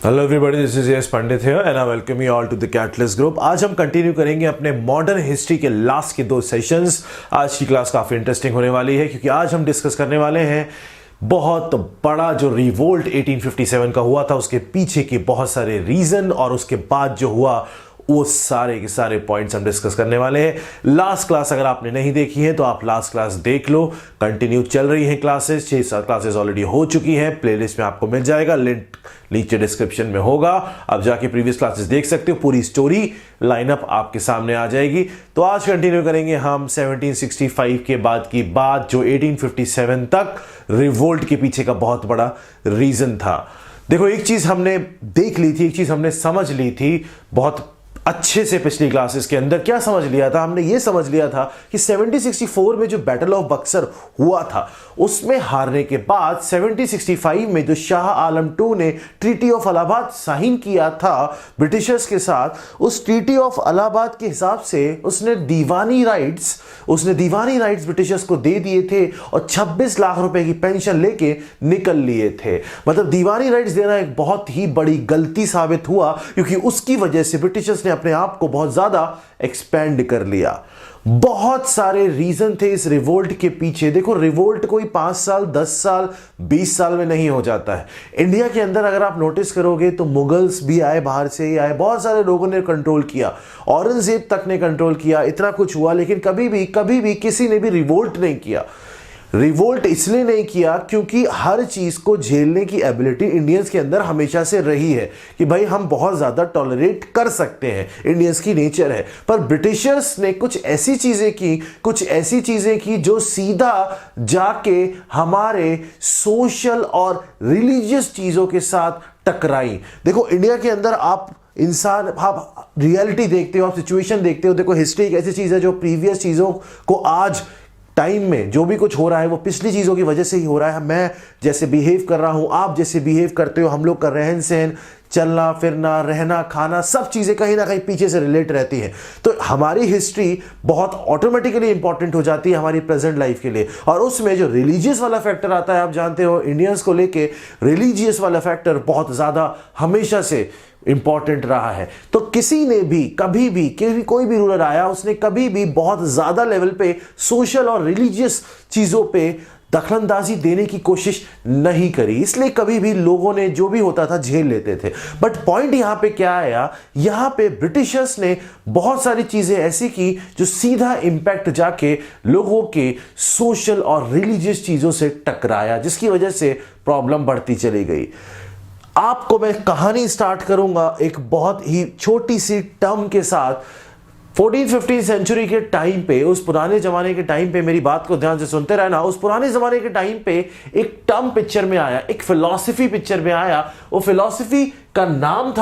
Hello everybody, this is Yash Pandit here and I welcome you all to the catalyst group. आज हम continue करेंगे अपने modern history के last के 2 सेशंस। आज की क्लास काफी इंटरेस्टिंग होने वाली है क्योंकि आज हम डिस्कस करने वाले हैं बहुत बड़ा जो रिवोल्ट 1857 का हुआ था, उसके पीछे के बहुत सारे रीजन और उसके बाद जो हुआ वो सारे के सारे पॉइंट्स हम डिस्कस करने वाले हैं। लास्ट क्लास अगर आपने नहीं देखी है तो आप लास्ट क्लास देख लो। कंटिन्यू चल रही हैं क्लासेस, 6-7 क्लासेस ऑलरेडी हो चुकी हैं। प्लेलिस्ट में आपको मिल जाएगा, लिंक नीचे डिस्क्रिप्शन में होगा। आप जाके प्रीवियस क्लासेस देख सकते हो, पूरी स्टोरी लाइनअप आपके सामने आ जाएगी। तो आज कंटिन्यू करेंगे हम 1765 के बाद की बात, जो 1857 तक रिवोल्ट के पीछे का बहुत बड़ा रीजन था। देखो, एक चीज हमने देख ली थी, एक चीज हमने समझ ली थी बहुत अच्छे से पिछली क्लासेस के अंदर। क्या समझ लिया था हमने? ये समझ लिया था कि 1764 में जो बैटल ऑफ बक्सर हुआ था उसमें हारने के बाद 1765 में जो शाह आलम II ने ट्रीटी ऑफ इलाहाबाद साइन किया था ब्रिटिशर्स के साथ, उस ट्रीटी ऑफ इलाहाबाद के हिसाब से उसने दीवानी राइट्स ब्रिटिशर्स को दे दिए थे और 26 लाख रुपए की पेंशन लेके निकल लिए थे। मतलब दीवानी राइट्स देना एक बहुत ही बड़ी गलती साबित हुआ क्योंकि उसकी वजह से ब्रिटिशर्स ने अपने आप को बहुत ज्यादा एक्सपेंड कर लिया। बहुत सारे रीजन थे इस रिवोल्ट के पीछे। देखो, रिवोल्ट कोई 5 साल 10 साल 20 साल में नहीं हो जाता है। इंडिया के अंदर अगर आप नोटिस करोगे तो मुगल्स भी आए, बाहर से ही आए, बहुत सारे लोगों ने कंट्रोल किया, औरंगजेब तक ने कंट्रोल किया, इतना कुछ हुआ, लेकिन कभी भी किसी ने भी रिवोल्ट नहीं किया। रिवोल्ट इसलिए नहीं किया क्योंकि हर चीज को झेलने की एबिलिटी इंडियंस के अंदर हमेशा से रही है कि भाई हम बहुत ज्यादा टॉलरेट कर सकते हैं, इंडियंस की नेचर है। पर ब्रिटिशर्स ने कुछ ऐसी चीजें की जो सीधा जाके हमारे सोशल और रिलीजियस चीजों के साथ टकराई। देखो, इंडिया के अंदर आप रियलिटी देखते हो, आप सिचुएशन देखते हो। देखो, हिस्ट्री एक ऐसी चीज है जो प्रीवियस चीजों को आज टाइम में जो भी कुछ हो रहा है वो पिछली चीजों की वजह से ही हो रहा है। मैं जैसे बिहेव कर रहा हूं, आप जैसे बिहेव करते हो, हम लोग का रहन सहन, चलना फिरना, रहना खाना, सब चीजें कहीं ना कहीं पीछे से रिलेट रहती हैं। तो हमारी हिस्ट्री बहुत ऑटोमेटिकली इंपॉर्टेंट हो जाती है हमारी प्रेजेंट लाइफ के लिए। और उसमें जो रिलीजियस वाला फैक्टर आता है, आप जानते हो इंडियंस को लेके रिलीजियस वाला फैक्टर बहुत ज्यादा हमेशा से इंपॉर्टेंट रहा है। तो किसी ने भी कभी भी कोई भी रूलर आया, उसने कभी भी बहुत ज्यादा लेवल पे सोशल और रिलीजियस चीजों पे दखलंदाजी देने की कोशिश नहीं करी, इसलिए कभी भी लोगों ने जो भी होता था झेल लेते थे। बट पॉइंट यहां पे क्या आया, यहां पे ब्रिटिशर्स ने बहुत सारी चीजें ऐसी की जो सीधा इंपैक्ट जाके लोगों के सोशल और रिलीजियस चीजों से टकराया, जिसकी वजह से प्रॉब्लम बढ़ती चली गई। आपको मैं कहानी स्टार्ट करूंगा एक बहुत ही छोटी सी टर्म के साथ। 14th-15th सेंचुरी के टाइम पे, उस पुराने जमाने के टाइम पे, मेरी बात को ध्यान से सुनते रहना। उस पुराने जमाने के टाइम पे एक टर्म पिक्चर में आया, एक फिलॉसफी पिक्चर में आया। वो फिलॉसफी का नाम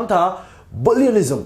था बुलियनिज्म।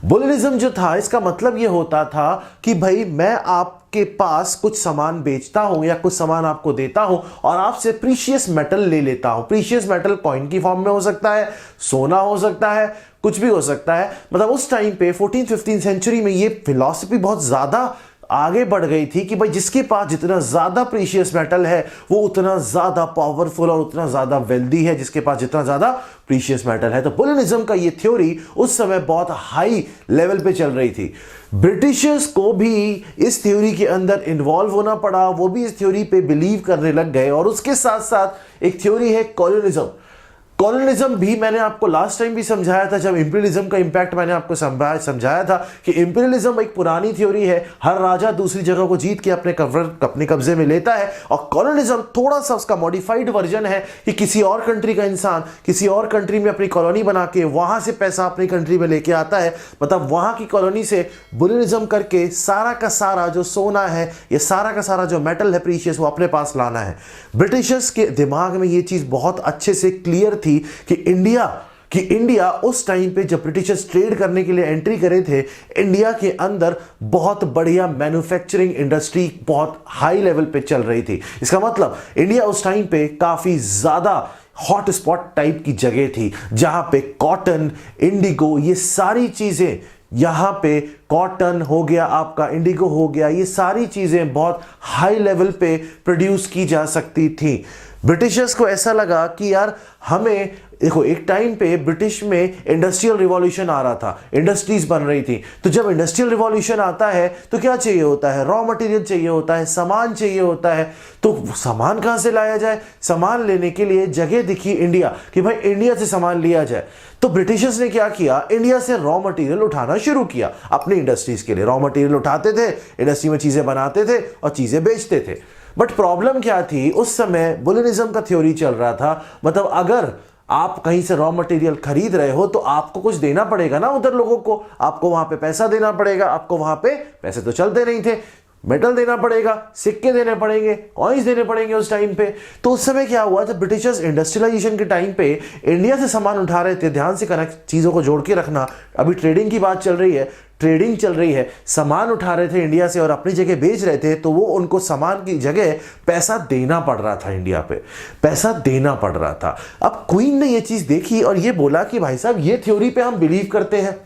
बुलियनिज्म जो था, इसका मतलब यह होता था कि भाई मैं आपके पास कुछ सामान बेचता हूं या कुछ सामान आपको देता हूं और आपसे प्रीशियस मेटल ले लेता हूं। प्रीशियस मेटल कॉइन की फॉर्म में हो सकता है, सोना हो सकता है, कुछ भी हो सकता है। मतलब उस टाइम पे 14th-15th सेंचुरी में ये फिलॉसफी बहुत ज्यादा आगे बढ़ गई थी कि भाई जिसके पास जितना ज्यादा प्रीशियस मेटल है वो उतना ज्यादा पावरफुल और उतना ज्यादा वेल्दी है, जिसके पास जितना ज्यादा प्रीशियस मेटल है। तो बुलियनिज्म का ये थ्योरी उस समय बहुत हाई लेवल पे चल रही थी। ब्रिटिशर्स को भी इस थ्योरी के अंदर इन्वॉल्व होना पड़ा, वो भी इस थ्योरी पे बिलीव करने लग गए। और उसके साथ साथ एक थ्योरी है कॉलोनिज्म। कॉलोनिज्म भी मैंने आपको लास्ट टाइम भी समझाया था, जब इंपीरियलिज्म का इंपैक्ट मैंने आपको समझाया था कि इंपीरियलिज्म एक पुरानी थ्योरी है। हर राजा दूसरी जगह को जीत के अपने कब्जे में लेता है, और कॉलोनिज्म थोड़ा सा उसका मॉडिफाइड वर्जन है कि किसी और कंट्री का इंसान किसी और कंट्री में अपनी कॉलोनी बना के वहां से पैसा अपनी कंट्री में लेके आता है। मतलब वहां की कॉलोनी से बुलियनिज्म करके सारा का सारा जो सोना है, ये सारा का सारा जो मेटल है प्रीशियस, वो अपने पास लाना है। ब्रिटिशर्स के दिमाग में ये चीज बहुत अच्छे से क्लियर थी कि इंडिया उस टाइम पे जब ब्रिटिशर्स ट्रेड करने के लिए एंट्री करे थे, इंडिया के अंदर बहुत बढ़िया मैन्युफैक्चरिंग इंडस्ट्री बहुत हाई लेवल पे चल रही थी। इसका मतलब इंडिया उस टाइम पे काफी ज्यादा हॉट स्पॉट टाइप की जगह थी, जहां पे कॉटन, इंडिगो, ये सारी चीजें, यहां पे कॉटन हो गया, आपका इंडिगो हो गया, ये सारी चीजें बहुत हाई लेवल पे प्रोड्यूस की जा सकती थी। ब्रिटिशर्स को ऐसा लगा कि यार हमें, देखो एक टाइम पे ब्रिटिश में इंडस्ट्रियल रिवॉल्यूशन आ रहा था, इंडस्ट्रीज बन रही थी। तो जब इंडस्ट्रियल रिवॉल्यूशन आता है तो क्या चाहिए होता है, रॉ मटेरियल चाहिए होता है, सामान चाहिए होता है। तो सामान कहां से लाया जाए, सामान लेने के लिए जगह दिखी इंडिया, कि भाई इंडिया से सामान लिया जाए। तो ब्रिटिशर्स ने क्या किया, इंडिया से रॉ मटेरियल उठाना शुरू किया अपनी इंडस्ट्रीज के लिए। रॉ मटेरियल उठाते थे, इंडस्ट्री में चीजें बनाते थे और चीजें बेचते थे। बट प्रॉब्लम क्या थी, उस समय बुलिनिज्म का थ्योरी चल रहा था। मतलब अगर आप कहीं से रॉ मटेरियल खरीद रहे हो तो आपको कुछ देना पड़ेगा ना उधर लोगों को, आपको वहां पे पैसा देना पड़ेगा। आपको वहां पे पैसे तो चलते नहीं थे, मेटल देना पड़ेगा, सिक्के देने पड़ेंगे, कॉइन्स देने पड़ेंगे उस टाइम पे। तो उस समय क्या हुआ, जब ब्रिटिशर्स इंडस्ट्रियलाइजेशन के टाइम पे इंडिया से सामान उठा रहे थे, ध्यान से कनेक्ट चीजों को जोड़ के रखना, अभी ट्रेडिंग की बात चल रही है, ट्रेडिंग चल रही है, सामान उठा रहे थे इंडिया से और अपनी जगह बेच रहे थे। तो वो उनको सामान की जगह पैसा देना पड़ रहा था, इंडिया पे पैसा देना पड़ रहा था। अब क्वीन ने ये चीज देखी और ये बोला कि भाई साहब ये थ्योरी पे हम बिलीव करते हैं,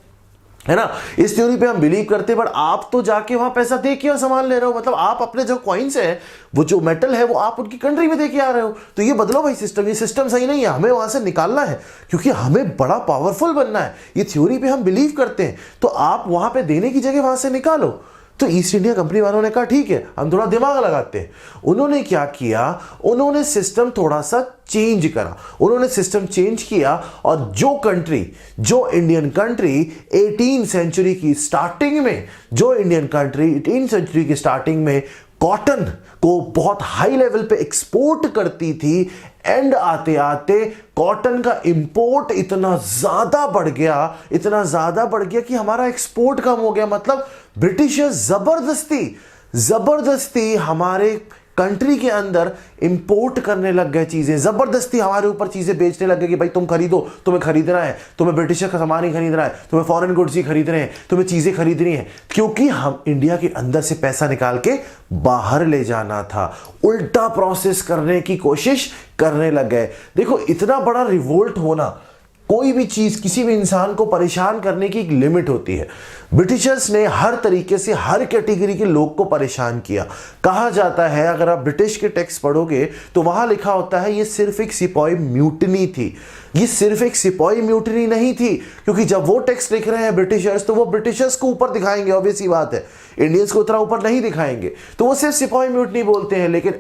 है ना, इस थ्योरी पे हम बिलीव करते हैं, बट आप तो जाके वहां पैसा दे के और सामान ले रहे हो। मतलब आप अपने जो कॉइन्स है, वो जो मेटल है, वो आप उनकी कंट्री में दे के आ रहे हो। तो ये बदलो भाई सिस्टम, ये सिस्टम सही नहीं है, हमें वहां से निकालना है क्योंकि हमें बड़ा पावरफुल बनना है। ये थ्योरी पे हम बिलीव करते हैं, तो आप वहां पे देने की जगह वहां से निकालो। तो ईस्ट इंडिया कंपनी वालों ने कहा ठीक है, हम थोड़ा दिमाग लगाते हैं। उन्होंने क्या किया, उन्होंने सिस्टम थोड़ा सा चेंज करा, उन्होंने सिस्टम चेंज किया और जो इंडियन कंट्री 18 सेंचुरी की स्टार्टिंग में कॉटन को बहुत हाई लेवल पे एक्सपोर्ट करती थी, एंड आते आते कॉटन का इंपोर्ट इतना ज्यादा बढ़ गया कि हमारा एक्सपोर्ट कम हो गया। मतलब ब्रिटिशर्स जबरदस्ती हमारे कंट्री के अंदर इंपोर्ट करने लग गए चीजें, जबरदस्ती हमारे ऊपर चीजें बेचने लग गए कि भाई तुम खरीदो, तुम्हें खरीदना है, तुम्हें ब्रिटिशर का सामान ही खरीदना है, तुम्हें फॉरेन गुड्स ही खरीद रहे हैं, तुम्हें चीजें खरीदनी है, क्योंकि हम इंडिया के अंदर से पैसा निकाल के बाहर ले जाना था। उल्टा प्रोसेस करने की कोशिश करने लग गए। देखो इतना बड़ा रिवोल्ट होना, कोई भी चीज किसी भी इंसान को परेशान करने की एक लिमिट होती है। ब्रिटिशर्स ने हर तरीके से हर कैटेगरी के लोग को परेशान किया। कहा जाता है, अगर आप ब्रिटिश के टेक्स्ट पढ़ोगे तो वहां लिखा होता है ये सिर्फ एक सिपाही म्यूटनी थी। ये सिर्फ एक सिपाही म्यूटनी नहीं थी, क्योंकि जब वो टेक्स्ट लिख रहे हैं ब्रिटिशर्स, तो वो ब्रिटिशर्स को ऊपर दिखाएंगे, ऑब्वियस ही बात है, इंडियंस को उतना ऊपर नहीं दिखाएंगे, तो वो सिर्फ सिपाही म्यूटनी बोलते हैं। लेकिन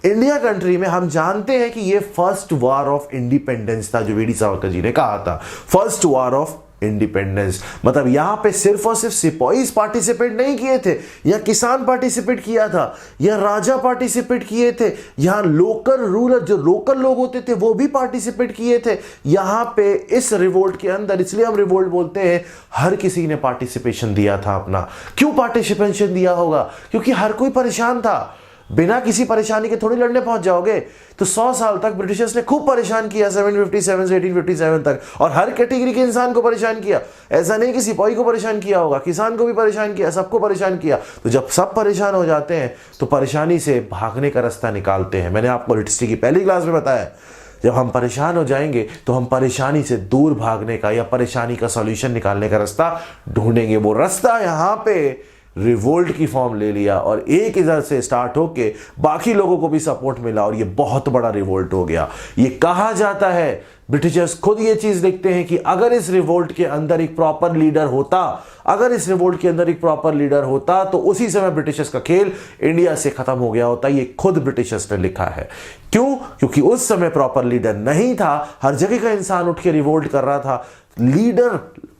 इंडिया कंट्री में हम जानते हैं कि ये फर्स्ट वॉर ऑफ इंडिपेंडेंस था, जो वीडी सावरकर जी ने कहा था, फर्स्ट वॉर ऑफ इंडिपेंडेंस। मतलब यहां पे सिर्फ और सिर्फ सिपाही पार्टिसिपेट नहीं किए थे, या किसान पार्टिसिपेट किया था, या राजा पार्टिसिपेट किए थे, यहां लोकल रूलर, जो लोकल लोग होते थे, वो भी पार्टिसिपेट किए थे यहां पे इस रिवोल्ट के अंदर। इसलिए हम रिवोल्ट बोलते हैं, हर किसी ने पार्टिसिपेशन दिया था अपना। क्यों पार्टिसिपेशन दिया होगा? क्योंकि हर कोई परेशान था। बिना किसी परेशानी के थोड़ी लड़ने पहुंच जाओगे। तो 100 साल तक ब्रिटिशर्स ने खूब परेशान किया, 757 से 1857 तक, और हर कैटेगरी के इंसान को परेशान किया। ऐसा नहीं कि सिपाही को परेशान किया होगा, किसान को भी परेशान किया, सबको परेशान किया। तो जब सब परेशान हो जाते हैं तो परेशानी से भागने का रास्ता निकालते हैं। मैंने आपको हिस्ट्री की पहली क्लास में बताया, जब हम परेशान हो जाएंगे तो हम परेशानी से दूर भागने का या परेशानी का सॉल्यूशन निकालने का रास्ता ढूंढेंगे। वो रास्ता यहाँ पे रिवोल्ट की फॉर्म ले लिया और एक इधर से स्टार्ट होके बाकी लोगों को भी सपोर्ट मिला और ये बहुत बड़ा रिवोल्ट हो गया। ये कहा जाता है, ब्रिटिशर्स खुद ये चीज लिखते हैं कि अगर इस रिवोल्ट के अंदर एक प्रॉपर लीडर होता, तो उसी समय ब्रिटिशर्स का खेल इंडिया से खत्म हो गया होता। ये खुद ब्रिटिशर्स ने लिखा है। क्यों? क्योंकि उस समय प्रॉपर लीडर नहीं था, हर जगह का इंसान उठ के रिवोल्ट कर रहा था, लीडर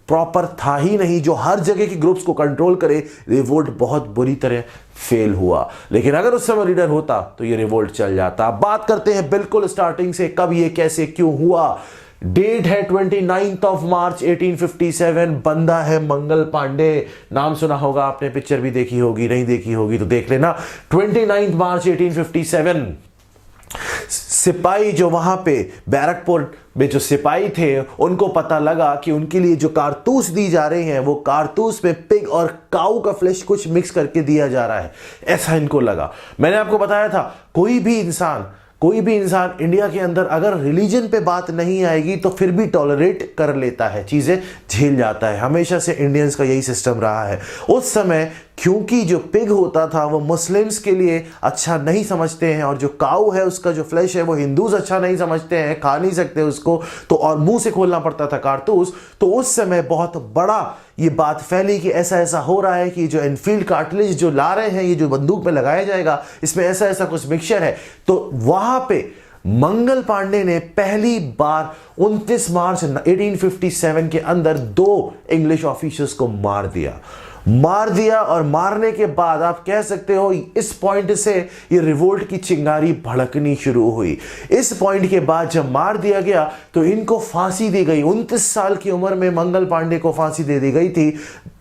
प्रॉपर था ही नहीं जो हर जगह के ग्रुप्स को कंट्रोल करे। रिवोल्ट बहुत बुरी तरह फेल हुआ। लेकिन अगर उस समय लीडर होता तो ये रिवोल्ट चल जाता। बात करते हैं बिल्कुल स्टार्टिंग से, कब ये कैसे क्यों हुआ। डेट है 29 मार्च 1857। बंदा है मंगल पांडे, नाम सुना होगा आपने, पिक्चर भी देखी होगी, नहीं देखी होगी तो देख लेना। 29 मार्च 1857 सिपाही जो वहां पे बैरकपुर में जो सिपाही थे, उनको पता लगा कि उनके लिए जो कारतूस दी जा रहे हैं, वो कारतूस में पिग और काऊ का फ्लेश कुछ मिक्स करके दिया जा रहा है, ऐसा इनको लगा। मैंने आपको बताया था, कोई भी इंसान इंडिया के अंदर अगर रिलीजन पे बात नहीं आएगी तो फिर भी टॉलरेट कर लेता है, चीजें झेल जाता है। हमेशा से इंडियंस का यही सिस्टम रहा है। उस समय क्योंकि जो पिग होता था वो मुस्लिम्स के लिए अच्छा नहीं समझते हैं, और जो काऊ है उसका जो फ्लैश है वो हिंदूज अच्छा नहीं समझते हैं, खा नहीं सकते उसको, तो और मुंह से खोलना पड़ता था कारतूस। तो उस समय बहुत बड़ा ये बात फैली कि ऐसा ऐसा हो रहा है कि जो एनफील्ड कार्टिलेज जो ला रहे हैं, ये जो बंदूक में लगाया जाएगा, इसमें ऐसा ऐसा कुछ मिक्सचर है। तो वहां पे मंगल पांडे ने पहली बार 29 मार्च 1857 के अंदर 2 इंग्लिश ऑफिसर्स को मार दिया। और मारने के बाद आप कह सकते हो इस पॉइंट से ये रिवोल्ट की चिंगारी भड़कनी शुरू हुई। इस पॉइंट के बाद जब मार दिया गया तो इनको फांसी दी गई। 29 साल की उम्र में मंगल पांडे को फांसी दे दी गई थी।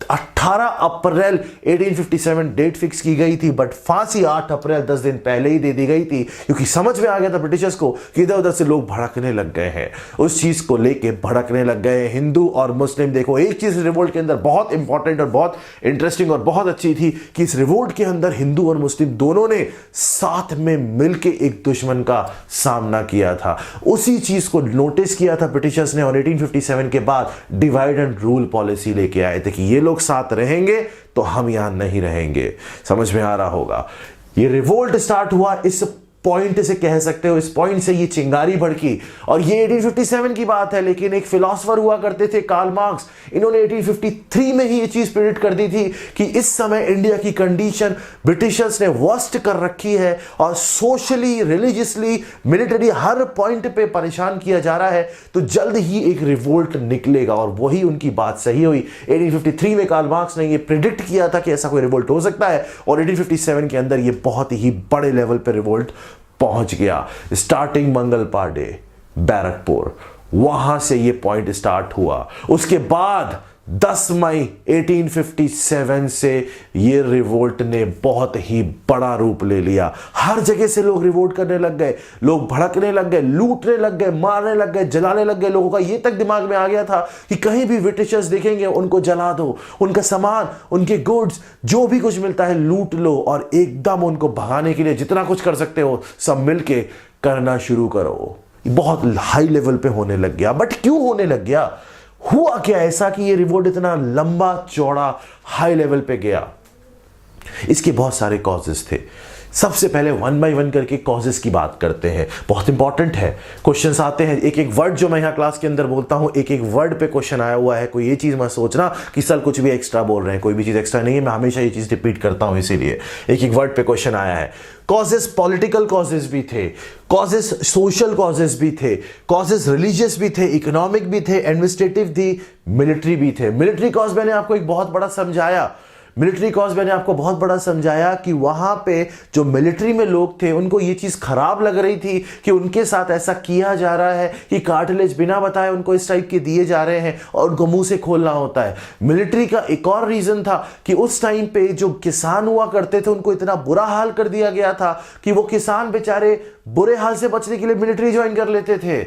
18 अप्रैल 1857 डेट फिक्स की गई थी, बट फांसी 8 अप्रैल 10 दिन पहले ही दे दी गई थी, क्योंकि समझ में आ गया था ब्रिटिशर्स को कि इधर उधर से लोग भड़कने लग गए हैं, उस चीज को लेके भड़कने लग गए हिंदू और मुस्लिम। देखो एक चीज रिवोल्ट के अंदर बहुत इंपॉर्टेंट और बहुत इंटरेस्टिंग और बहुत अच्छी थी कि इस रिवोल्ट के अंदर हिंदू और मुस्लिम दोनों ने साथ में मिलकर एक दुश्मन का सामना किया था। उसी चीज को नोटिस किया था ब्रिटिशर्स ने, और 1857 के बाद डिवाइड एंड रूल पॉलिसी लेके आए थे कि ये लोग साथ रहेंगे तो हम यहां नहीं रहेंगे। समझ में आ रहा होगा। ये रिवोल्ट स्टार्ट हुआ इस पॉइंट से, कह सकते हो इस पॉइंट से ये चिंगारी भड़की। और ये 1857 की बात है, लेकिन एक फिलोसोफर हुआ करते थे कार्ल मार्क्स, इन्होंने 1853 में ही ये चीज प्रेडिक्ट कर दी थी कि इस समय इंडिया की कंडीशन ब्रिटिशर्स ने वर्स्ट कर रखी है और सोशली, रिलीजियसली, मिलिटरी हर पॉइंट पे परेशान किया जा रहा है, तो जल्द ही एक रिवोल्ट निकलेगा। और वही उनकी बात सही हुई। 1853 में कार्ल मार्क्स ने ये प्रेडिक्ट किया था कि ऐसा कोई रिवोल्ट हो सकता है, और 1857 के अंदर ये बहुत ही बड़े लेवल पे रिवोल्ट पहुंच गया। स्टार्टिंग मंगल पांडे, बैरकपुर, वहां से ये पॉइंट स्टार्ट हुआ। उसके बाद 10 मई 1857 से ये रिवोल्ट ने बहुत ही बड़ा रूप ले लिया। हर जगह से लोग रिवोल्ट करने लग गए, लोग भड़कने लग गए, लूटने लग गए, मारने लग गए, जलाने लग गए। लोगों का ये तक दिमाग में आ गया था कि कहीं भी ब्रिटिशर्स देखेंगे उनको जला दो, उनका सामान, उनके गुड्स, जो भी कुछ मिलता है लूट लो, और एकदम उनको भगाने के लिए जितना कुछ कर सकते हो सब मिलके करना शुरू करो। बहुत हाई लेवल पे होने लग गया। बट क्यों होने लग गया? हुआ क्या ऐसा कि ये रिवोल्ट इतना लंबा चौड़ा हाई लेवल पे गया? इसके बहुत सारे कॉजेस थे। सबसे पहले 1 बाय 1 करके कॉजेस की बात करते हैं, बहुत इंपॉर्टेंट है। क्वेश्चंस आते हैं, एक एक वर्ड जो मैं यहां क्लास के अंदर बोलता हूं, एक एक वर्ड पे क्वेश्चन आया हुआ है। कोई ये चीज मत सोचना कि सर कुछ भी एक्स्ट्रा बोल रहे हैं, कोई भी चीज एक्स्ट्रा नहीं है, मैं हमेशा ये चीज रिपीट करता हूं, इसीलिए एक एक वर्ड पे क्वेश्चन आया है। कॉजेस पॉलिटिकल कॉजेस भी थे, कॉजेस सोशल कॉजेस भी थे, कॉजेस रिलीजियस भी थे, इकोनॉमिक भी थे, एडमिनिस्ट्रेटिव थी, मिलिट्री भी थे। मिलिट्री कॉज मैंने आपको एक बहुत बड़ा समझाया, मिलिट्री कॉज मैंने आपको बहुत बड़ा समझाया कि वहां पे जो मिलिट्री में लोग थे उनको ये चीज खराब लग रही थी कि उनके साथ ऐसा किया जा रहा है कि कार्टिलेज बिना बताए उनको इस टाइप के दिए जा रहे हैं और उनको मुंह से खोलना होता है। मिलिट्री का एक और रीजन था कि उस टाइम पे जो किसान हुआ करते थे उनको इतना बुरा हाल कर दिया गया था कि वो किसान बेचारे बुरे हाल से बचने के लिए मिलिट्री ज्वाइन कर लेते थे।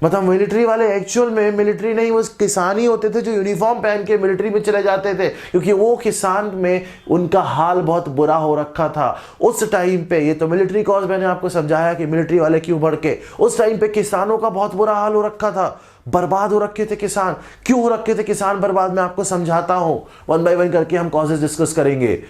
मतलब मिलिट्री वाले एक्चुअल में मिलिट्री नहीं, वो किसान ही होते थे जो यूनिफॉर्म पहन के मिलिट्री में चले जाते थे, क्योंकि वो किसान में उनका हाल बहुत बुरा हो रखा था उस टाइम पे। ये तो मिलिट्री कॉज मैंने आपको समझाया कि मिलिट्री वाले क्यों बढ़ के। उस टाइम पे किसानों का बहुत बुरा हाल हो रखा था, बर्बाद हो रखे थे किसान। क्यों हो रखे थे किसान बर्बाद, मैं आपको समझाता हूं। 1 बाय 1 करके हम कॉजेस डिस्कस करेंगे।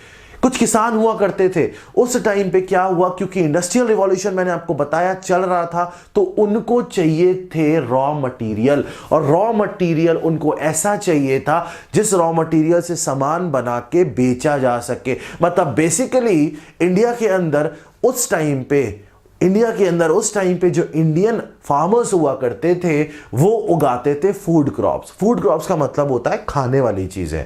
कुछ किसान हुआ करते थे उस टाइम पे, क्या हुआ, क्योंकि इंडस्ट्रियल रिवॉल्यूशन मैंने आपको बताया चल रहा था, तो उनको चाहिए थे रॉ मटेरियल, और रॉ मटेरियल उनको ऐसा चाहिए था जिस रॉ मटेरियल से सामान बना के बेचा जा सके। मतलब बेसिकली इंडिया के अंदर उस टाइम पे जो इंडियन फार्मर्स हुआ करते थे वो उगाते थे फूड क्रॉप्स। फूड क्रॉप्स का मतलब होता है खाने वाली चीजें।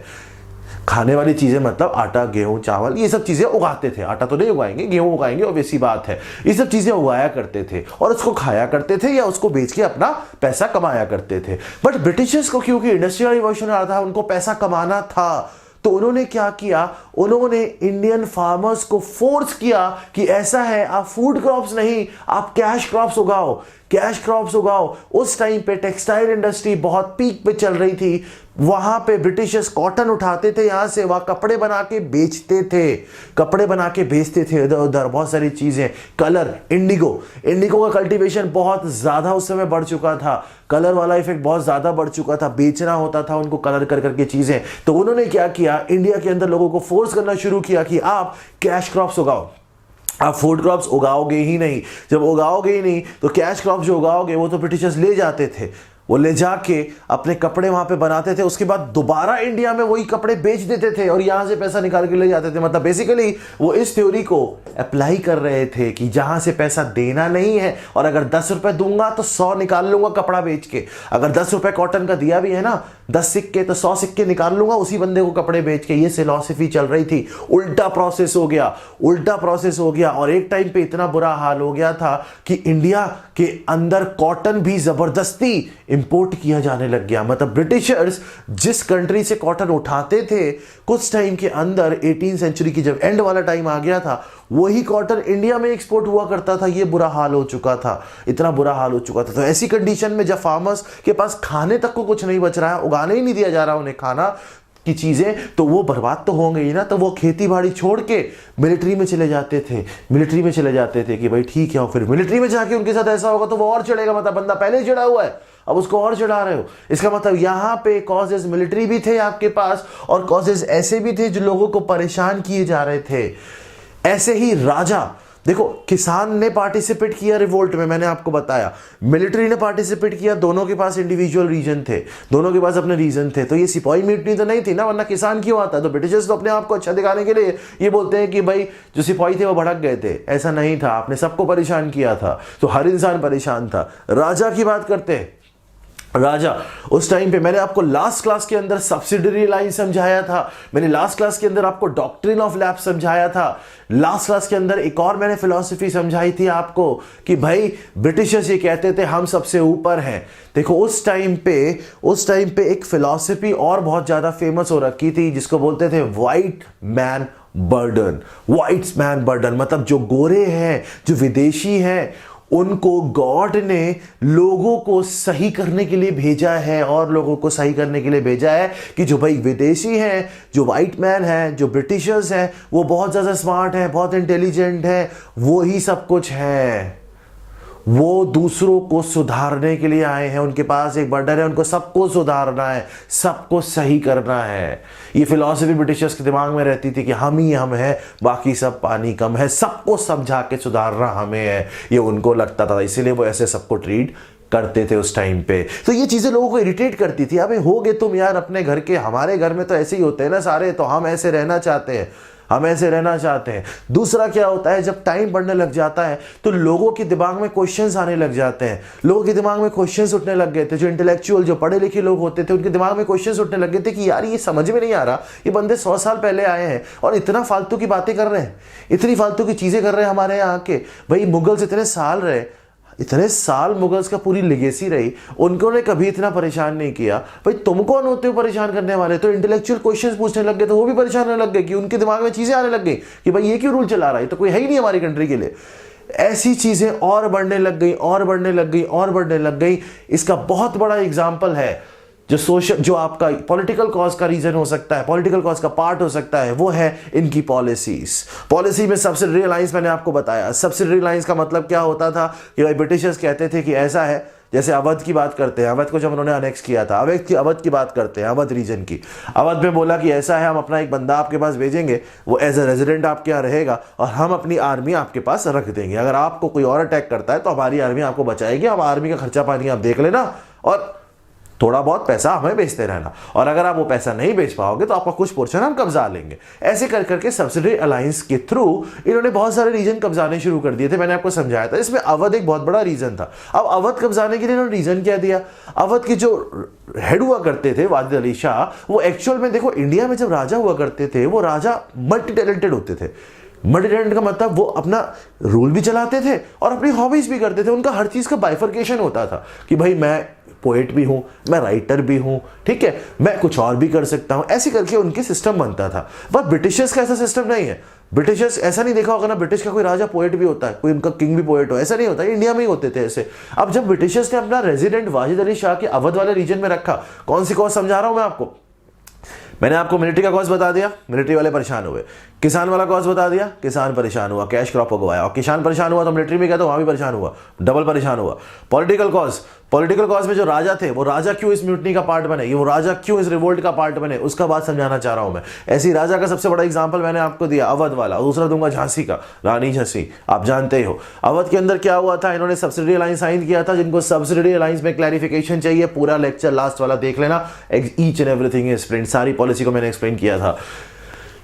खाने वाली चीजें मतलब आटा, गेहूं, चावल, ये सब चीजें उगाते थे। आटा तो नहीं उगाएंगे, गेहूं उगाएंगे, और वैसी बात है। ये सब चीजें उगाया करते थे और उसको खाया करते थे या उसको बेच के अपना पैसा कमाया करते थे। बट ब्रिटिशर्स को क्योंकि इंडस्ट्रियल रिवॉल्यूशन आ रहा था, उनको पैसा कमाना था, तो उन्होंने क्या किया, उन्होंने इंडियन फार्मर्स को फोर्स किया कि ऐसा है, आप फूड क्रॉप्स नहीं, आप कैश क्रॉप्स उगाओ, कैश क्रॉप्स उगाओ। उस टाइम पे टेक्सटाइल इंडस्ट्री बहुत पीक पे चल रही थी। वहां पे ब्रिटिशर्स कॉटन उठाते थे यहां से, वहां कपड़े बना के बेचते थे, कपड़े बना के बेचते थे इधर उधर, बहुत सारी चीजें। कलर, इंडिगो का कल्टीवेशन बहुत ज्यादा उस समय बढ़ चुका था, कलर वाला इफेक्ट बहुत ज्यादा बढ़ चुका था, बेचना होता था उनको कलर कर करके चीजें। तो उन्होंने क्या किया, इंडिया के अंदर लोगों को फोर्स करना शुरू किया कि आप कैश क्रॉप्स उगाओ, आप फूड क्रॉप्स उगाओगे ही नहीं। जब उगाओगे ही नहीं तो कैश क्रॉप जो उगाओगे वो तो ब्रिटिशर्स ले जाते थे, वो ले जाके अपने कपड़े वहां पे बनाते थे, उसके बाद दोबारा इंडिया में वही कपड़े बेच देते थे और यहां से पैसा निकाल के ले जाते थे। मतलब बेसिकली वो इस थ्योरी को अप्लाई कर रहे थे कि जहां से पैसा देना नहीं है, और अगर 10 रुपए दूंगा तो 100 निकाल लूंगा कपड़ा बेच के, अगर 10 रुपए कॉटन का दिया भी है ना, 10 सिक्के तो 100 सिक्के निकाल लूंगा उसी बंदे को कपड़े बेच के। ये फिलॉसफी चल रही थी। उल्टा प्रोसेस हो गया और एक टाइम पे इतना बुरा हाल हो गया था कि इंडिया के अंदर कॉटन भी जबरदस्ती इंपोर्ट किया जाने लग गया। मतलब ब्रिटिशर्स जिस कंट्री से कॉटन उठाते थे, कुछ टाइम के अंदर 18 सेंचुरी की जब एंड वाला टाइम आ गया था, वही कॉटन इंडिया में एक्सपोर्ट हुआ करता था। ये बुरा हाल हो चुका था, इतना बुरा हाल हो चुका था। तो ऐसी कंडीशन में जब फार्मर्स के पास खाने तक को कुछ नहीं बच रहा है, उगाने ही नहीं दिया जा रहा उन्हें खाना की चीजें, तो वो बर्बाद तो होंगे ही ना। तो वो खेती बाड़ी छोड़ के मिलिट्री में चले जाते थे कि भाई ठीक है, फिर मिलिट्री में जाके उनके साथ ऐसा होगा तो वो और चढ़ेगा। मतलब बंदा पहले ही चढ़ा हुआ है, अब उसको और चढ़ा रहे हो। इसका मतलब यहां पे कॉजेज मिलिट्री भी थे आपके पास, और कॉजेज ऐसे भी थे जो लोगों को परेशान किए जा रहे थे। ऐसे ही राजा, देखो किसान ने पार्टिसिपेट किया रिवोल्ट में, मैंने आपको बताया, मिलिट्री ने पार्टिसिपेट किया, दोनों के पास इंडिविजुअल रीजन थे, दोनों के पास अपने रीजन थे। तो ये सिपाही म्यूटनी तो नहीं थी ना, वरना किसान क्यों आता? तो ब्रिटिशर्स तो अपने आप को अच्छा दिखाने के लिए ये बोलते हैं कि भाई जो सिपाही थे वो भड़क गए थे। ऐसा नहीं था, आपने सबको परेशान किया था, तो हर इंसान परेशान था। राजा की बात करते हैं। राजा उस टाइम पे मैंने आपको लास्ट क्लास के अंदर सब्सिडरी लाइन समझाया था, मैंने लास्ट क्लास के अंदर आपको डॉक्ट्रिन ऑफ लैप्स समझाया था, लास्ट क्लास के अंदर एक और मैंने फिलॉसफी समझाई थी आपको कि भाई ब्रिटिशर्स ये कहते थे हम सबसे ऊपर हैं। देखो उस टाइम पे एक फिलॉसफी और बहुत ज्यादा फेमस हो रखी थी जिसको बोलते थे व्हाइट मैन बर्डन। मतलब जो गोरे हैं, जो विदेशी हैं, उनको गॉड ने लोगों को सही करने के लिए भेजा है, और लोगों को सही करने के लिए भेजा है कि जो भाई विदेशी हैं, जो वाइट मैन हैं, जो ब्रिटिशर्स हैं, वो बहुत ज़्यादा स्मार्ट हैं, बहुत इंटेलिजेंट हैं, वो ही सब कुछ है। वो दूसरों को सुधारने के लिए आए हैं, उनके पास एक बर्डन है, उनको सबको सुधारना है, सबको सही करना है। ये फिलॉसफी ब्रिटिशर्स के दिमाग में रहती थी कि हम ही हम हैं, बाकी सब पानी कम है, सबको समझा के सुधारना हमें है, ये उनको लगता था। इसीलिए वो ऐसे सबको ट्रीट करते थे उस टाइम पे। तो ये चीजें लोगों को इरिटेट करती थी। अबे होगे तुम यार अपने घर के, हमारे घर में तो ऐसे ही होते हैं ना सारे, तो हम ऐसे रहना चाहते हैं, दूसरा क्या होता है, जब टाइम बढ़ने लग जाता है तो लोगों के दिमाग में क्वेश्चंस आने लग जाते हैं, लोगों के दिमाग में क्वेश्चंस उठने लग गए थे। जो इंटेलेक्चुअल, जो पढ़े लिखे लोग होते थे, उनके दिमाग में क्वेश्चंस उठने लग गए थे कि यार ये समझ में नहीं आ रहा, ये बंदे 100 साल पहले आए हैं और इतना फालतू की बातें कर रहे हैं, इतनी फालतू की चीजें कर रहे हैं हमारे यहाँ के। भाई मुगल्स इतने साल मुगल्स का पूरी लेगेसी रही, उन्होंने कभी इतना परेशान नहीं किया। भाई तुम कौन होते हो परेशान करने वाले? तो इंटेलेक्चुअल क्वेश्चंस पूछने लग गए तो वो भी परेशान होने लग गए कि उनके दिमाग में चीजें आने लग गई कि भाई ये क्यों रूल चला रहा है, तो कोई है ही नहीं हमारी कंट्री के लिए। ऐसी चीजें और बढ़ने लग गई। इसका बहुत बड़ा एग्जाम्पल है जो आपका पॉलिटिकल कॉज का रीजन हो सकता है, पॉलिटिकल कॉज का पार्ट हो सकता है, वो है इनकी पॉलिसी में सब्सिडरी अलायंस। मैंने आपको बताया सब्सिडरी अलायंस का मतलब क्या होता था कि भाई ब्रिटिशर्स कहते थे कि ऐसा है, जैसे अवध की बात करते हैं, अवध को जब उन्होंने अनेक्स किया था, अवध की बात करते हैं, अवध रीजन की। अवध में बोला कि ऐसा है, हम अपना एक बंदा आपके पास भेजेंगे, वो एज ए रेजिडेंट आपके यहाँ रहेगा और हम अपनी आर्मी आपके पास रख देंगे। अगर आपको कोई और अटैक करता है तो हमारी आर्मी आपको बचाएगी, हम आर्मी का खर्चा पानी आप देख लेना और थोड़ा बहुत पैसा हमें बेचते रहना, और अगर आप वो पैसा नहीं बेच पाओगे तो आपका कुछ पोर्शन हम कब्जा लेंगे। ऐसे कर करके सब्सिडरी अलायंस के थ्रू इन्होंने बहुत सारे रीजन कब्जाने शुरू कर दिए थे। मैंने आपको समझाया था, इसमें अवध एक बहुत बड़ा रीजन था। अब अवध कब्जाने के लिए इन्होंने रीजन क्या दिया? अवध के जो हेड हुआ करते थे वाजिद अली शाह, वो एक्चुअल में देखो इंडिया में जब राजा हुआ करते थे, वो राजा मल्टी टैलेंटेड होते थे। मल्टी टैलेंट का मतलब वो अपना रूल भी चलाते थे और अपनी हॉबीज भी करते थे। उनका हर चीज का बाइफर्केशन होता था कि भाई मैं पोएट भी हूं, मैं राइटर भी हूं, ठीक है, मैं कुछ और भी कर सकता हूं। ऐसे करके उनके सिस्टम बनता था। पर ब्रिटिशर्स का ऐसा सिस्टम नहीं है। ब्रिटिशर्स, ऐसा नहीं देखा होगा ना, ब्रिटिश का कोई राजा पोएट भी होता है, कोई उनका किंग भी पोएट हो, ऐसा नहीं होता, इंडिया में ही होते थे ऐसे। अब जब ब्रिटिशर्स ने अपना रेजिडेंट वाजिद अली शाह के अवध वाले रीजन में रखा, कौन सी कॉज समझा रहा हूं मैं आपको, मैंने आपको मिलिट्री का कॉज बता दिया, मिलिट्री वाले परेशान हुए, किसान वाला कॉज बता दिया, किसान परेशान हुआ, कैश क्रॉप उगवाया, और किसान परेशान हुआ तो मिलिट्री में गया तो वहां भी परेशान हुआ, डबल परेशान हुआ। पॉलिटिकल कॉज, पॉलिटिकल कॉज में जो राजा थे वो राजा क्यों इस म्यूटनी का पार्ट बने, ये वो राजा क्यों इस रिवोल्ट का पार्ट बने, उसका बात समझाना चाह रहा हूं मैं। ऐसी राजा का सबसे बड़ा एग्जांपल मैंने आपको दिया अवध वाला, दूसरा दूंगा झांसी का, रानी झांसी, आप जानते ही हो अवध के अंदर क्या हुआ था, इन्होंने सब्सिडी अलायंस साइन किया था। जिनको सब्सिडी अलायंस में क्लैरिफिकेशन चाहिए, पूरा लेक्चर लास्ट वाला देख लेना, each and everything is explained, सारी पॉलिसी को मैंने एक्सप्लेन किया था।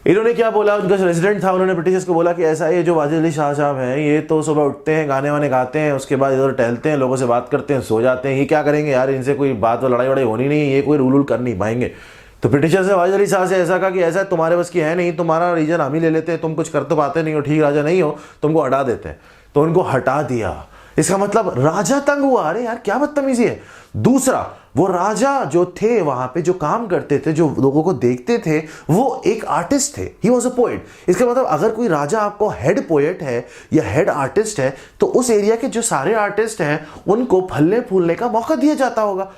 इन्होंने क्या बोला, उनका रेजिडेंट था, उन्होंने ब्रिटिशर्स को बोला कि ऐसा है, ये जो वाजिद अली शाह साहब हैं ये तो सुबह उठते हैं, गाने वाने गाते हैं, उसके बाद इधर टहलते हैं, लोगों से बात करते हैं, सो जाते हैं, ये क्या करेंगे यार, इनसे कोई बात और लड़ाई वड़ाई होनी नहीं है, ये कोई रूल कर नहीं पाएंगे। तो ब्रिटिशर्स ने वाजिद अली शाह से ऐसा कहा कि ऐसा तुम्हारे बस की है नहीं, तुम्हारा रीजन हम ही ले लेते हैं, तुम कुछ कर तो पाते नहीं हो, ठीक राजा नहीं हो, तुमको हटा देते हैं। तो उनको हटा दिया, इसका मतलब राजा तंग हुआ, अरे यार क्या बदतमीजी है। दूसरा, वो राजा जो थे वहां पे जो काम करते थे, जो लोगों को देखते थे, वो एक आर्टिस्ट थे, ही वॉज अ पोएट। इसका मतलब अगर कोई राजा आपको हेड पोएट है या हेड आर्टिस्ट है तो उस एरिया के जो सारे आर्टिस्ट हैं उनको फलने फूलने का मौका दिया जाता होगा।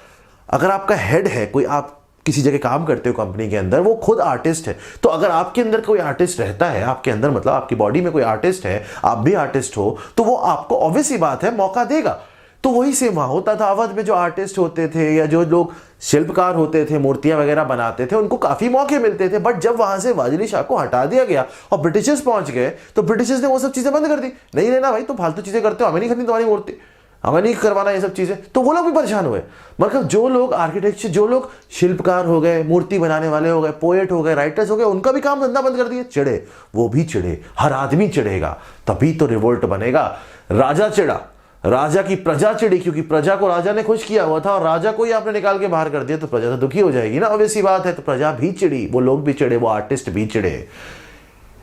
अगर आपका हेड है, कोई आप किसी जगह काम करते हो कंपनी के अंदर, वो खुद आर्टिस्ट है, तो अगर आपके अंदर कोई आर्टिस्ट रहता है, आपके अंदर मतलब आपकी बॉडी में कोई आर्टिस्ट है, आप भी आर्टिस्ट हो, तो वो आपको ऑब्वियस ही बात है मौका देगा। तो वही सेम वहां होता था अवध में, जो आर्टिस्ट होते थे या जो लोग शिल्पकार होते थे, मूर्तियां वगैरह बनाते थे, उनको काफी मौके मिलते थे। बट जब वहां से वाजिद अली शाह को हटा दिया गया और ब्रिटिशर्स पहुंच गए तो ब्रिटिशर्स ने वो सब चीजें बंद कर दी, नहीं लेना भाई, तुम फालतू चीजें करते हो, हमें नहीं खरीदनी तुम्हारी मूर्ति, हमें नहीं करवाना ये सब चीजें। तो वो लोग भी परेशान हुए। मतलब जो लोग आर्किटेक्चर, जो लोग शिल्पकार हो गए, मूर्ति बनाने वाले हो गए, पोएट हो गए, राइटर्स हो गए, उनका भी काम धंधा बंद कर दिए। चिढ़े, वो भी चिढ़े, हर आदमी चिढ़ेगा, तभी तो रिवोल्ट बनेगा। राजा चिढ़ा, राजा की प्रजा चिढ़ी, क्योंकि प्रजा को राजा ने खुश किया हुआ था, और राजा को ही आपने निकाल के बाहर कर दिया तो प्रजा तो दुखी हो जाएगी ना, ऑब्वियस सी बात है। तो प्रजा भी चिढ़ी, वो लोग भी चिढ़े, वो आर्टिस्ट भी चिढ़े।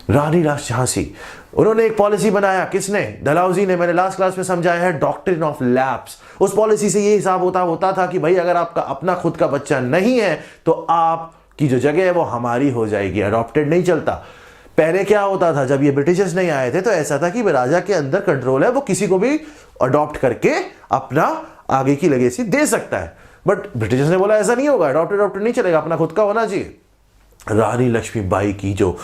रानी झांसी, उन्होंने एक पॉलिसी बनाया, किसने, डलहौजी ने, मैंने लास्ट क्लास में समझाया है, डॉक्ट्रिन ऑफ लैप्स। उस पॉलिसी से ये हिसाब होता था कि भाई अगर आपका अपना खुद का बच्चा नहीं है तो आपकी जो जगह है वो हमारी हो जाएगी, अडॉप्टेड नहीं चलता। पहले क्या होता था, जब ये ब्रिटिशर्स नहीं आए थे तो ऐसा था कि राजा के अंदर कंट्रोल है, वो किसी को भी अडॉप्ट करके अपना आगे की लेगेसी दे सकता है। बट ब्रिटिशर्स ने बोला ऐसा नहीं होगा, अडॉप्टेड नहीं चलेगा, अपना खुद का होना चाहिए। रानी लक्ष्मीबाई की जो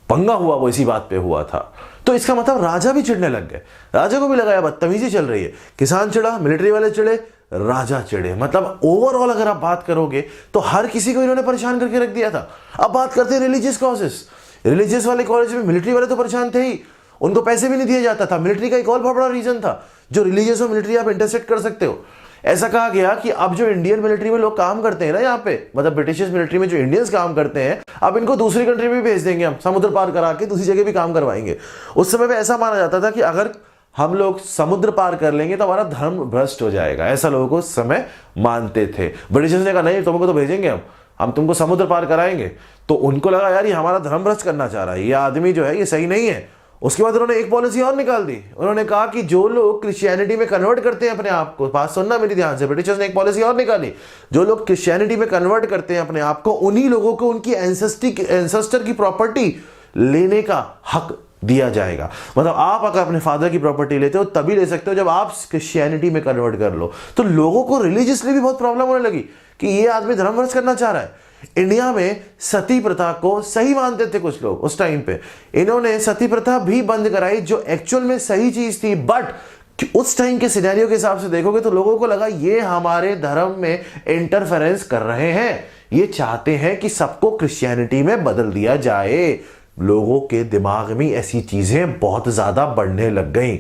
पंगा हुआ वो इसी बात पे हुआ था। तो इसका मतलब राजा भी चिढ़ने लग गए, राजा को भी लगा यार बदतमीजी चल रही है। किसान चिढ़ा, मिलिट्री वाले चिढ़े, राजा चिढ़े। मतलब ओवरऑल अगर आप बात करोगे तो हर किसी को इन्होंने परेशान करके रख दिया था। अब बात करते हैं रिलीजियस कॉजेस। रिलीजियस वाले कॉलेज में मिलिट्री वाले तो परेशान थे ही, उनको पैसे भी नहीं दिया जाता था। मिलिट्री का एक और बहुत बड़ा रीजन था, जो रिलीजियस और मिलिट्री आप इंटरसेक्ट कर सकते हो। ऐसा कहा गया कि अब जो इंडियन मिलिट्री में लोग काम करते हैं ना, यहाँ पे मतलब ब्रिटिश मिलिट्री में जो इंडियंस काम करते हैं, अब इनको दूसरी कंट्री में भी भेज देंगे, हम समुद्र पार करा के दूसरी जगह भी काम करवाएंगे। उस समय पे ऐसा माना जाता था कि अगर हम लोग समुद्र पार कर लेंगे तो हमारा धर्म भ्रष्ट हो जाएगा, ऐसा लोग उस समय मानते थे। ब्रिटिशर्स ने कहा नहीं, तुमको तो भेजेंगे हम तुमको समुद्र पार कराएंगे। तो उनको लगा यार ये हमारा धर्म भ्रष्ट करना चाह रहा है, ये आदमी जो है ये सही नहीं है। उसके बाद उन्होंने एक पॉलिसी और निकाल दी, उन्होंने कहा कि जो लोग क्रिश्चियनिटी में कन्वर्ट करते हैं अपने आप को, बात सुनना मेरी ध्यान से, ब्रिटिशर्स ने एक पॉलिसी और निकाली, जो लोग क्रिश्चियनिटी में कन्वर्ट करते हैं अपने आप को, उन्हीं लोगों को उनकी एंसेस्टर की प्रॉपर्टी लेने का हक दिया जाएगा। मतलब आप अगर अपने फादर की प्रॉपर्टी लेते हो तभी ले सकते हो जब आप क्रिश्चियनिटी में कन्वर्ट कर लो। तो लोगों को रिलीजियसली भी बहुत प्रॉब्लम होने लगी कि ये आदमी धर्म भ्रष्ट करना चाह रहा है। इंडिया में सती प्रथा को सही मानते थे कुछ लोग उस टाइम पे, इन्होंने सती प्रथा भी बंद कराई जो एक्चुअल में सही चीज थी। बट उस टाइम के सिनेरियो के हिसाब से देखोगे तो लोगों को लगा ये हमारे धर्म में इंटरफेरेंस कर रहे हैं, ये चाहते हैं कि सबको क्रिश्चियनिटी में बदल दिया जाए। लोगों के दिमाग में ऐसी चीजें बहुत ज्यादा बढ़ने लग गई,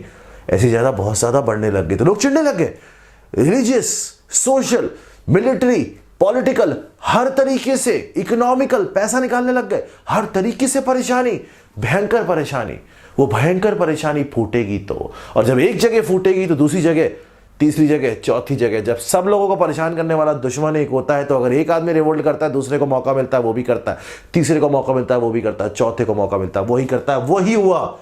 बहुत ज्यादा बढ़ने लग गई, तो लोग चिढ़ने लग गए। रिलीजियस, सोशल, मिलिट्री, पॉलिटिकल, हर तरीके से, इकोनॉमिकल, पैसा निकालने लग गए, हर तरीके से परेशानी, भयंकर परेशानी। वो भयंकर परेशानी फूटेगी तो, और जब एक जगह फूटेगी तो दूसरी जगह, तीसरी जगह, चौथी जगह। जब सब लोगों को परेशान करने वाला दुश्मन एक होता है तो अगर एक आदमी रिवोल्ट करता है, दूसरे को मौका मिलता है वो भी करता है, तीसरे को मौका मिलता है वो भी करता है, चौथे को मौका मिलता है वही करता है। वही हुआ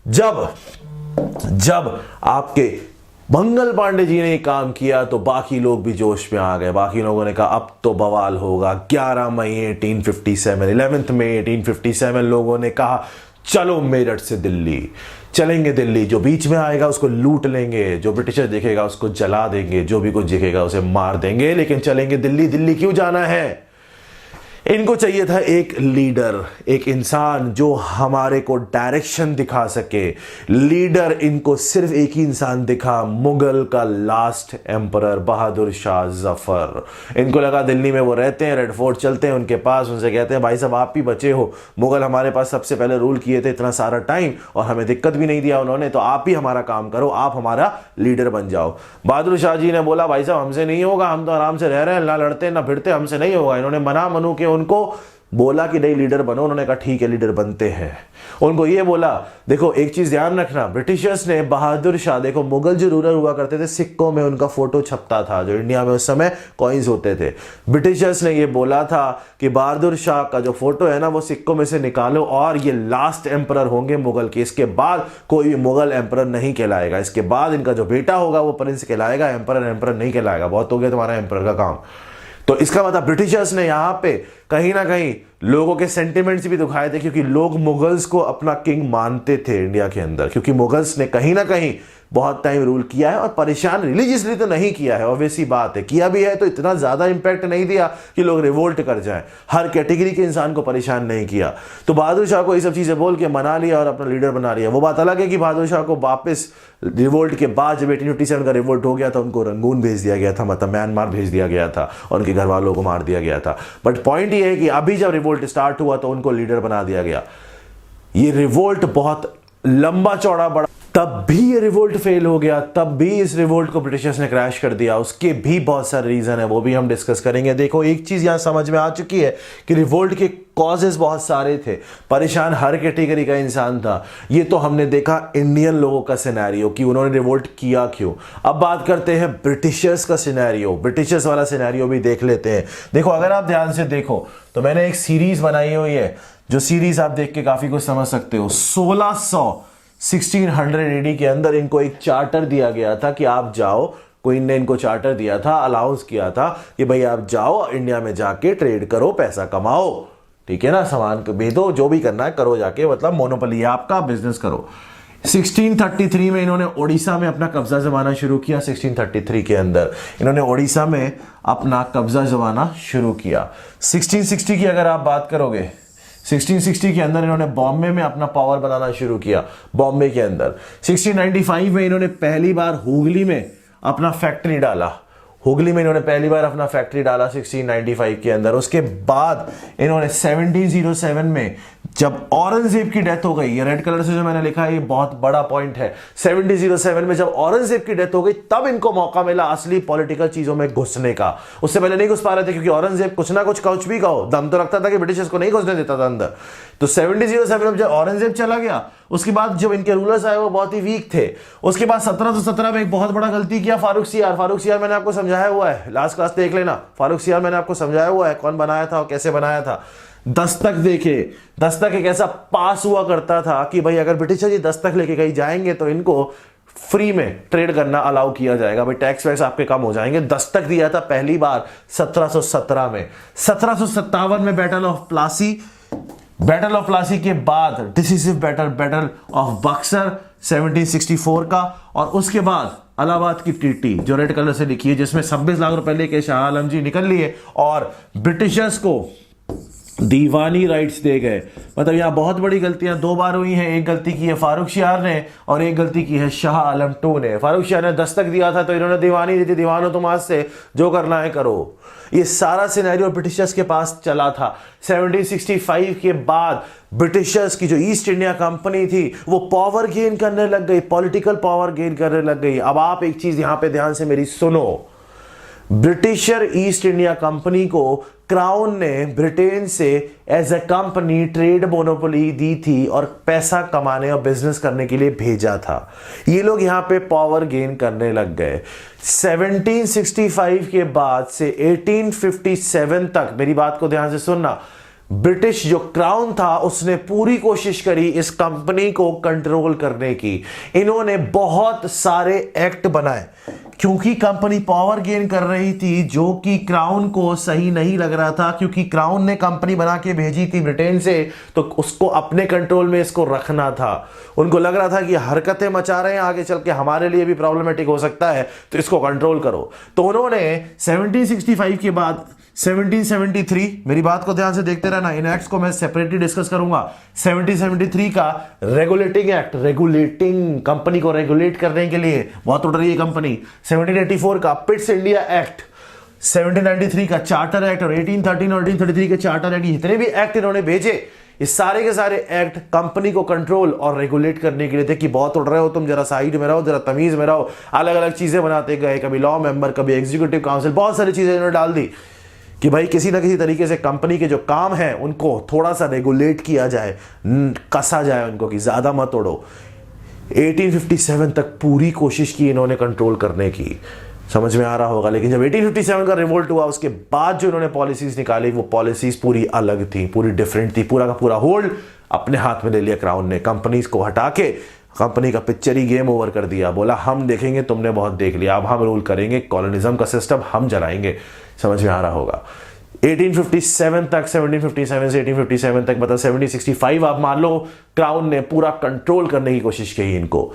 जब आपके मंगल पांडे जी ने काम किया तो बाकी लोग भी जोश में आ गए। बाकी लोगों ने कहा अब तो बवाल होगा। 11 मई 1857, 11 मई 1857 लोगों ने कहा चलो मेरठ से दिल्ली, चलेंगे दिल्ली, जो बीच में आएगा उसको लूट लेंगे, जो ब्रिटिशर दिखेगा उसको जला देंगे, जो भी कुछ दिखेगा उसे मार देंगे, लेकिन चलेंगे दिल्ली। दिल्ली क्यों जाना है? इनको चाहिए था एक लीडर, एक इंसान जो हमारे को डायरेक्शन दिखा सके। लीडर इनको सिर्फ एक ही इंसान दिखा, मुगल का लास्ट एम्परर बहादुर शाह जफर। इनको लगा दिल्ली में वो रहते हैं, रेड फोर्ट चलते हैं उनके पास, उनसे कहते हैं भाई साहब आप ही बचे हो, मुगल हमारे पास सबसे पहले रूल किए थे इतना सारा टाइम और हमें दिक्कत भी नहीं दिया उन्होंने, तो आप ही हमारा काम करो, आप हमारा लीडर बन जाओ। बहादुर शाह जी ने बोला भाई साहब हमसे नहीं होगा, हम तो आराम से रह रहे हैं, ना लड़ते ना भिड़ते, हमसे नहीं होगा। इन्होंने मना मनू के उनको बोला कि नहीं लीडर बनो, उन्होंने कहा ठीक है लीडर बनते हैं। उनको ये बोला, देखो एक चीज ध्यान रखना, ब्रिटिशर्स ने बहादुर शाह, देखो मुगल जो रूलर हुआ करते थे सिक्कों में उनका फोटो छपता था, जो इंडिया में उस समय कॉइन्स होते थे। ब्रिटिशर्स ने ये बोला था कि बहादुर शाह का जो फोटो है ना वो सिक्कों में से निकालो और ये लास्ट एम्परर होंगे मुगल के, इसके बाद कोई भी मुगल एम्परर नहीं कहलाएगा, इसके बाद इनका जो बेटा होगा वो प्रिंस कहलाएगा, एम्परर नहीं कहलाएगा, बहुत हो गया तुम्हारा एम्परर का काम। तो इसका मतलब ब्रिटिशर्स ने यहां पे कहीं ना कहीं लोगों के सेंटिमेंट्स भी दिखाए थे, क्योंकि लोग मुगल्स को अपना किंग मानते थे इंडिया के अंदर, क्योंकि मुगल्स ने कहीं ना कहीं बहुत टाइम रूल किया है और परेशान रिलीजियसली तो नहीं किया है, ऑब्वियसली बात है, किया भी है तो इतना ज्यादा इंपैक्ट नहीं दिया कि लोग रिवोल्ट कर जाएं, हर कैटेगरी के इंसान को परेशान नहीं किया। तो बहादुर शाह को ये सब चीजें बोल के मना लिया और अपना लीडर बना लिया। वो बात अलग है कि बहादुर शाह को वापस रिवोल्ट के बाद जब 1857 का रिवोल्ट हो गया था उनको रंगून भेज दिया गया था, मतलब म्यांमार भेज दिया गया था और उनके घर वालों को मार दिया गया था। बट पॉइंट ये है कि अभी जब रिवोल्ट स्टार्ट हुआ तो उनको लीडर बना दिया गया। ये रिवोल्ट बहुत लंबा चौड़ा बड़ा, तब भी ये रिवोल्ट फेल हो गया, तब भी इस रिवोल्ट को ब्रिटिशर्स ने क्रैश कर दिया। उसके भी बहुत सारे रीजन है, वो भी हम डिस्कस करेंगे। देखो एक चीज यहां समझ में आ चुकी है कि रिवोल्ट के कॉजेस बहुत सारे थे, परेशान हर कैटेगरी का इंसान था। ये तो हमने देखा इंडियन लोगों का सिनेरियो कि उन्होंने रिवोल्ट किया क्यों। अब बात करते हैं ब्रिटिशर्स का सिनेरियो, ब्रिटिशर्स वाला सिनेरियो भी देख लेते हैं। देखो अगर आप ध्यान से देखो तो मैंने एक सीरीज बनाई हुई है, जो सीरीज आप देख के काफी कुछ समझ सकते हो। 1600 एडी के अंदर इनको एक चार्टर दिया गया था कि आप जाओ, क्वीन ने इनको चार्टर दिया था, अलाउंस किया था कि भाई आप जाओ इंडिया में जाके ट्रेड करो, पैसा कमाओ, ठीक है ना, सामान भेजो, जो भी करना है करो जाके, मतलब मोनोपोली आपका, बिजनेस करो। 1633 में इन्होंने ओडिशा में अपना कब्जा जमाना शुरू किया। 1633 के अंदर इन्होंने ओडिशा में अपना कब्जा जमाना शुरू किया। 1660 की अगर आप बात करोगे, 1660 के अंदर इन्होंने बॉम्बे में अपना पावर बनाना शुरू किया, बॉम्बे के अंदर। 1695 में इन्होंने पहली बार हुगली में अपना फैक्ट्री डाला, हुगली में इन्होंने पहली बार अपना फैक्ट्री डाला 1695 के अंदर। उसके बाद इन्होंने 1707 में जब औरंगजेब की डेथ हो गई, ये रेड कलर से जो मैंने लिखा है ये बहुत बड़ा पॉइंट है, 1707 में जब औरंगजेब की डेथ हो गई तब इनको मौका मिला असली पॉलिटिकल चीजों में घुसने का। उससे पहले नहीं घुस पा रहे थे क्योंकि औरंगजेब कुछ ना कुछ भी कहो, दम तो रखता था कि ब्रिटिशर्स को नहीं घुसने देता था अंदर। तो 1707 में जब औरंगजेब चला गया, उसके बाद जब इनके रूलर्स आए वो बहुत ही वीक थे। उसके बाद 1717 में एक बहुत बड़ा गलती किया फारूक सियार। फारूक सियार मैंने आपको समझाया हुआ है, लास्ट क्लास देख लेना, फारूक सियार मैंने आपको समझाया हुआ है कौन बनाया था और कैसे बनाया था। दस्तक देखे, दस्तक एक ऐसा पास हुआ करता था कि भाई अगर ब्रिटिशर जी दस्तक लेके कहीं जाएंगे तो इनको फ्री में ट्रेड करना अलाउ किया जाएगा, भाई टैक्स वैक्स आपके कम हो जाएंगे। दस्तक दिया था पहली बार 1717 में। 1757 में battle of Plassey, battle of Plassey के बाद डिसिसिव बैटल ऑफ बक्सर 1764 का, और उसके बाद इलाहाबाद की टीटी जो रेड कलर से लिखी है, जिसमें 26 लाख रुपए लेके शाह आलम जी निकल लिए और ब्रिटिशर्स को दीवानी राइट्स दे गए। मतलब यहां बहुत बड़ी गलतियां दो बार हुई हैं, एक गलती की है फारूक शियार ने और एक गलती की है शाह आलम टू ने। फारूक शियार ने दस्तक दिया था तो इन्होंने दीवानी दी थी, दीवानो तुम आज से जो करना है करो। ये सारा सिनेरियो ब्रिटिशर्स के पास चला था। 1765 के बाद ब्रिटिशर्स की जो ईस्ट इंडिया कंपनी थी वो पावर गेन करने लग गई, पॉलिटिकल पावर गेन करने लग गई। अब आप एक चीज यहां पे ध्यान से मेरी सुनो, ब्रिटिशर ईस्ट इंडिया कंपनी को क्राउन ने ब्रिटेन से as a company trade monopoly दी थी और पैसा कमाने और बिजनेस करने के लिए भेजा था। ये लोग यहां पे पावर गेन करने लग गए। 1765 के बाद से 1857 तक, मेरी बात को ध्यान से सुनना, ब्रिटिश जो क्राउन था उसने पूरी कोशिश करी इस कंपनी को कंट्रोल करने की। इन्होंने बहुत सारे एक्ट बनाए क्योंकि कंपनी पावर गेन कर रही थी, जो कि क्राउन को सही नहीं लग रहा था, क्योंकि क्राउन ने कंपनी बना के भेजी थी ब्रिटेन से, तो उसको अपने कंट्रोल में इसको रखना था। उनको लग रहा था कि हरकतें मचा रहे हैं, आगे चल के हमारे लिए भी प्रॉब्लमेटिक हो सकता है, तो इसको कंट्रोल करो। तो उन्होंने 1765 के बाद 1773, मेरी बात को ध्यान से देखते रहना, इन एक्ट्स को मैं सेपरेटली डिस्कस करूंगा। 1773 का रेगुलेटिंग एक्ट, रेगुलेटिंग कंपनी को रेगुलेट करने के लिए बहुत उड़ रही है कंपनी। 1784 का पिट्स इंडिया एक्ट, 1793 का चार्टर एक्ट और 1813 और 1833 के चार्टर एक्ट, जितने भी एक्ट इन्होंने भेजे, ये सारे के सारे एक्ट कंपनी को कंट्रोल और रेगुलेट करने के लिए थे कि बहुत उड़ रहे हो तुम, जरा साइड में रहो, जरा तमीज में रहो। अलग अलग चीजें बनाते गए, कभी लॉ मेंबर, कभी एग्जीक्यूटिव काउंसिल, बहुत सारी चीजें इन्होंने डाल दी कि भाई किसी ना किसी तरीके से कंपनी के जो काम है उनको थोड़ा सा रेगुलेट किया जाए, कसा जाए उनको कि ज्यादा मत उड़ो। 1857 तक पूरी कोशिश की इन्होंने कंट्रोल करने की, समझ में आ रहा होगा। लेकिन जब 1857 का रिवोल्ट हुआ, उसके बाद जो इन्होंने पॉलिसीज निकाली, वो पॉलिसीज पूरी अलग थी, पूरी डिफरेंट थी। पूरा का पूरा होल्ड अपने हाथ में ले लिया क्राउन ने, कंपनीज को हटा के कंपनी का पिक्चर ही गेम ओवर कर दिया। बोला हम देखेंगे, तुमने बहुत देख लिया, अब हम रूल करेंगे, कॉलोनिज्म का सिस्टम हम चलाएंगे। समझ में आ रहा होगा। 1857 तक, 1757 से 1857 तक, मतलब 1765 आप मान लो, क्राउन ने पूरा कंट्रोल करने की कोशिश की, इनको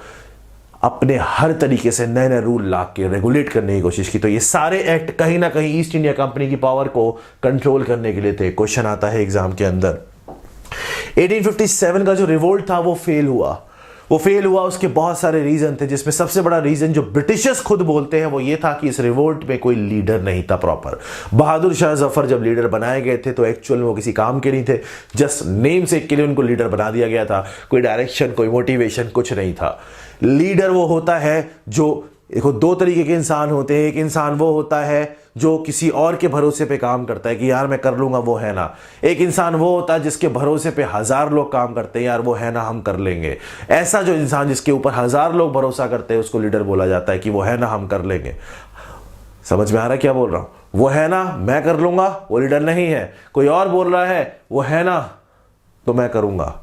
अपने हर तरीके से नए नए रूल ला के रेगुलेट करने की कोशिश की। तो ये सारे एक्ट कहीं ना कहीं ईस्ट इंडिया कंपनी की पावर को कंट्रोल करने के लिए थे। क्वेश्चन आता है एग्जाम के अंदर। 1857 का जो रिवोल्ट था वो फेल हुआ। उसके बहुत सारे रीजन थे, जिसमें सबसे बड़ा रीजन जो ब्रिटिशर्स खुद बोलते हैं वो ये था कि इस रिवोल्ट में कोई लीडर नहीं था प्रॉपर। बहादुर शाह जफर जब लीडर बनाए गए थे तो एक्चुअल में वो किसी काम के नहीं थे, जस्ट नेम से के लिए उनको लीडर बना दिया गया था। कोई डायरेक्शन, कोई मोटिवेशन कुछ नहीं था। लीडर वो होता है जो, देखो दो तरीके के इंसान होते हैं। एक इंसान वो होता है जो किसी और के भरोसे पे काम करता है कि यार मैं कर लूंगा, वो है ना। एक इंसान वो होता है जिसके भरोसे पे 1000 लोग काम करते हैं, यार वो है ना, हम कर लेंगे। ऐसा जो इंसान जिसके ऊपर 1000 लोग भरोसा करते हैं उसको लीडर बोला जाता है कि वो है ना, हम कर लेंगे। समझ में आ रहा है क्या बोल रहा हूं? वो है ना, मैं कर लूंगा, वो लीडर नहीं है। कोई और बोल रहा है वो है ना तो मैं करूंगा,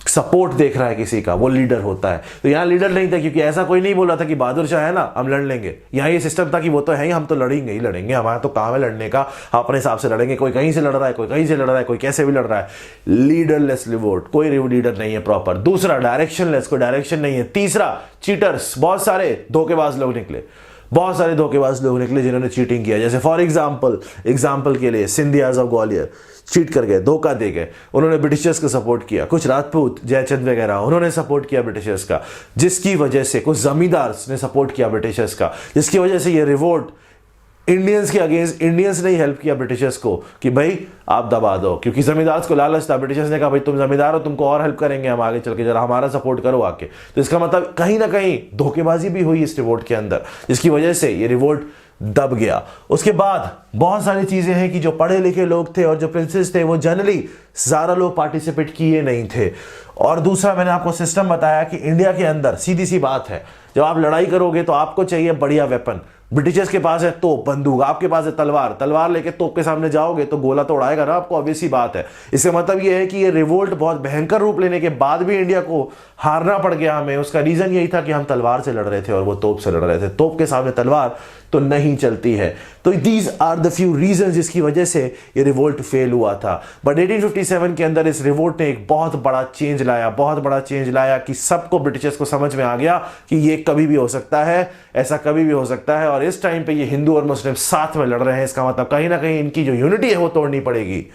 सपोर्ट देख रहा है किसी का, वो लीडर होता है। तो यहां लीडर नहीं था, क्योंकि ऐसा कोई नहीं बोला था कि बहादुर शाह है ना, हम लड़ लेंगे। यहां ये सिस्टम था कि वो तो है ही, हम तो लड़ेंगे ही लड़ेंगे, हमारा तो काम है लड़ने का, अपने हिसाब से लड़ेंगे। कोई कहीं से लड़ रहा है, कोई कहीं से लड़ रहा है, कोई कैसे भी लड़ रहा है। लीडरलेस रिवोल्ट, कोई लीडर नहीं है प्रॉपर। दूसरा डायरेक्शनलेस, कोई डायरेक्शन नहीं है। तीसरा चीटर्स, बहुत सारे धोखेबाज लोग निकले, बहुत सारे धोखेबाज लोग निकले जिन्होंने चीटिंग किया। जैसे फॉर एग्जाम्पल के लिए सिंधियाज ऑफ ग्वालियर चीट कर गए, धोखा दे गए, उन्होंने ब्रिटिशर्स को सपोर्ट किया। कुछ राजपूत, जयचंद वगैरह, उन्होंने सपोर्ट किया ब्रिटिशर्स का, जिसकी वजह से कुछ जमींदार ने सपोर्ट किया ब्रिटिशर्स का, जिसकी वजह से ये रिवोल्ट इंडियंस के अगेंस्ट, इंडियंस ने ही हेल्प किया ब्रिटिशर्स को कि भाई आप दबा दो, क्योंकि जमींदार को लालच था। ब्रिटिशर्स ने कहा भाई तुम जमींदार हो, तुमको और हेल्प करेंगे हम आगे चल के, जरा हमारा सपोर्ट करो आके। तो इसका मतलब कहीं ना कहीं धोखेबाजी भी हुई इस रिवोल्ट के अंदर, जिसकी वजह से ये रिवोल्ट दब गया। उसके बाद बहुत सारी चीजें हैं कि जो पढ़े लिखे लोग थे और जो प्रिंसेस थे वो जनरली ज्यादा लोग पार्टिसिपेट किए नहीं थे। और दूसरा मैंने आपको सिस्टम बताया कि इंडिया के अंदर सीधी सी बात है, जब आप लड़ाई करोगे तो आपको चाहिए बढ़िया वेपन। ब्रिटिशर्स के पास है तोप, बंदूक, आपके पास है तलवार। तलवार लेके तोप के सामने जाओगे तो गोला तो उड़ाएगा ना आपको, ऑब्वियस सी बात है। इसका मतलब ये है कि ये रिवोल्ट बहुत भयंकर रूप लेने के बाद भी इंडिया को हारना पड़ गया हमें। उसका रीजन यही था कि हम तलवार से लड़ रहे थे और वो तोप से लड़ रहे थे। तोप के सामने तलवार तो नहीं चलती है। तो these are the few reason जिसकी वजह से ये रिवोल्ट फेल हुआ था। बट 1857 के अंदर इस रिवोल्ट ने एक बहुत बड़ा चेंज लाया कि सबको, ब्रिटिशर्स को समझ में आ गया कि ये कभी भी हो सकता है, ऐसा कभी भी हो सकता है। और इस टाइम पे ये हिंदू और मुस्लिम साथ में लड़ रहे हैं, इसका मतलब कहीं ना कहीं इनकी जो यूनिटी है वो तोड़नी पड़ेगी।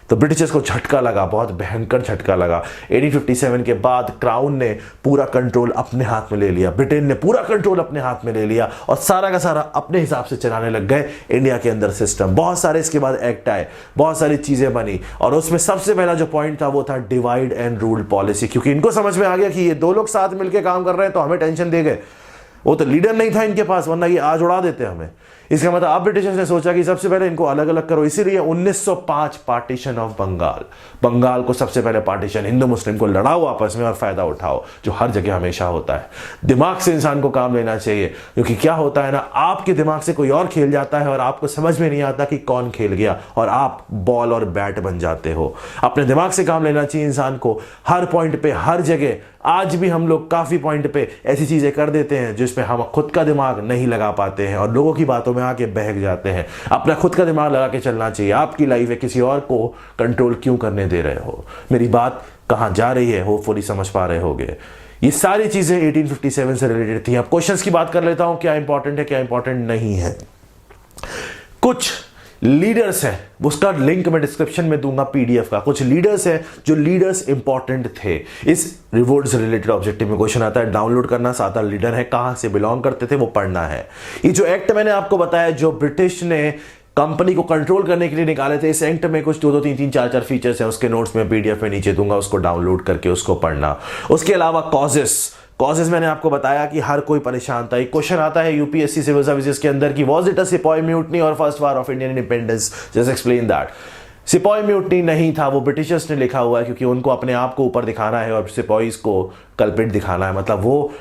तो ब्रिटिशर्स को झटका लगा, बहुत भयंकर झटका लगा। 1857 के बाद क्राउन ने पूरा कंट्रोल अपने हाथ में ले लिया, ब्रिटेन ने पूरा कंट्रोल अपने हाथ में ले लिया और सारा का सारा अपने हिसाब से चलाने लग गए इंडिया के अंदर सिस्टम। बहुत सारे इसके बाद एक्ट आए, बहुत सारी चीजें बनी और उसमें सबसे पहला जो पॉइंट था वो था डिवाइड एंड रूल पॉलिसी। क्योंकि इनको समझ में आ गया कि ये दो लोग साथ मिलकर काम कर रहे हैं तो हमें टेंशन दे गए। वो तो लीडर नहीं था इनके पास, वरना ये आज उड़ा देते हमें। इसका मतलब अब ब्रिटिशर्स ने सोचा कि सबसे पहले इनको अलग अलग करो, इसीलिए 1905 पार्टीशन ऑफ बंगाल, बंगाल को सबसे पहले पार्टीशन, हिंदू मुस्लिम को लड़ाओ आपस में और फायदा उठाओ, जो हर जगह हमेशा होता है। दिमाग से इंसान को काम लेना चाहिए, क्योंकि क्या होता है ना, आपके दिमाग से कोई और खेल जाता है और आपको समझ में नहीं आता कि कौन खेल गया और आप बॉल और बैट बन जाते हो। अपने दिमाग से काम लेना चाहिए इंसान को, हर पॉइंट पे, हर जगह। आज भी हम लोग काफी पॉइंट पे ऐसी चीजें कर देते हैं जिसमें हम खुद का दिमाग नहीं लगा पाते हैं और लोगों की बातों में आके बहक जाते हैं। अपना खुद का दिमाग लगा के चलना चाहिए। आपकी लाइफ है, किसी और को कंट्रोल क्यों करने दे रहे हो? मेरी बात कहां जा रही है, होपफुली समझ पा रहे होगे। ये सारी चीजें 1857 से रिलेटेड थी। अब क्वेश्चंस की बात कर लेता हूं, क्या इंपॉर्टेंट है क्या इंपॉर्टेंट नहीं है। कुछ लीडर्स हैं, उसका लिंक मैं डिस्क्रिप्शन में दूंगा पीडीएफ का। कुछ लीडर्स हैं जो लीडर्स इंपॉर्टेंट थे। इस रिवोल्ट से रिलेटेड ऑब्जेक्टिव में क्वेश्चन आता है, डाउनलोड करना, 7 लीडर है, कहां से बिलोंग करते थे, वो पढ़ना है। ये जो एक्ट मैंने आपको बताया, जो ब्रिटिश ने कंपनी को कंट्रोल करने के लिए निकाले थे, इस एक्ट में कुछ 2-2, 3-3, 4-4 फीचर्स हैं। उसके नोट्स में पीडीएफ में नीचे दूंगा, उसको डाउनलोड करके उसको पढ़ना। उसके अलावा कॉजेस मैंने आपको बताया कि हर कोई परेशान था। एक क्वेश्चन आता है यूपीएससी सिविल सर्विसेज के अंदर कि वाज इट अ सिपाही म्यूटनी और first war of Indian independence, just explain that. सिपाही म्यूटनी नहीं था, वो ब्रिटिशर्स ने लिखा हुआ है, क्योंकि उनको अपने आप को ऊपर दिखाना है और सिपाहीज को कल्प्रिट दिखाना है, मतलब वो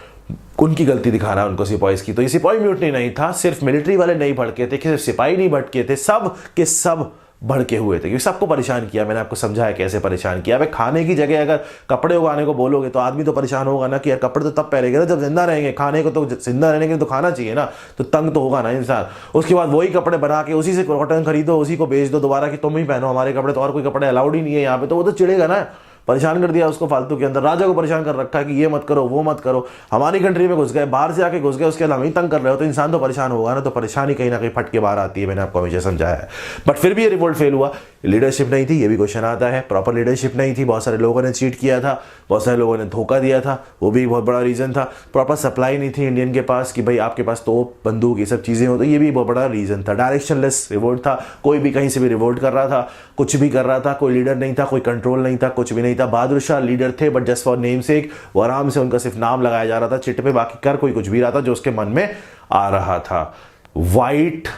उनकी गलती दिखाना है उनको सिपाहीज की। तो ये सिपाही म्यूटनी नहीं था, सिर्फ मिलिट्री वाले नहीं भड़के थे, सिर्फ सिपाही नहीं भड़के थे, सब के सब भड़के हुए थे, क्योंकि सबको परेशान किया। मैंने आपको समझाया कैसे परेशान किया। भाई खाने की जगह अगर कपड़े उगाने को बोलोगे तो आदमी तो परेशान होगा ना कि यार कपड़े तो तब पहनेंगे ना जब जिंदा रहेंगे, खाने को तो जिंदा रहने के लिए तो खाना चाहिए ना, तो तंग तो होगा ना इंसान। उसके बाद वही कपड़े बना के उसी से कॉटन खरीदो, उसी को बेच दो दोबारा कि तुम ही पहनो हमारे कपड़े, तो और कोई कपड़े अलाउड ही नहीं है यहाँ पे, तो वो तो चिड़ेगा ना। परेशान कर दिया उसको फालतू के अंदर, राजा को परेशान कर रखा है कि ये मत करो वो मत करो। हमारी कंट्री में घुस गए, बाहर से आके घुस गए, उसके बाद हम ही तंग कर रहे हो, तो इंसान तो परेशान होगा ना। तो परेशानी कहीं ना कहीं फट के बाहर आती है, मैंने आपको हमेशा समझाया है। बट फिर भी ये रिवोल्ट फेल हुआ, लीडरशिप नहीं थी, ये भी क्वेश्चन आता है। प्रॉपर लीडरशिप नहीं थी, बहुत सारे लोगों ने चीट किया था, बहुत सारे लोगों ने धोखा दिया था, वो भी बहुत बड़ा रीजन था। प्रॉपर सप्लाई नहीं थी इंडियन के पास कि भाई आपके पास तोप बंदूक ये सब चीजें हो, तो ये भी बहुत बड़ा रीजन था। डायरेक्शनलेस रिवोल्ट था, कोई भी कहीं से भी रिवोल्ट कर रहा था, कुछ भी कर रहा था, कोई लीडर नहीं था, कोई कंट्रोल नहीं था, कुछ भी नहीं था। बहादुर शाह लीडर थे, बट जस्ट फॉर नेम सेक, वो आराम से उनका सिर्फ नाम लगाया जा रहा था चिट पे, बाकी कर कोई कुछ भी रहा था जो उसके मन में आ रहा था। वाइट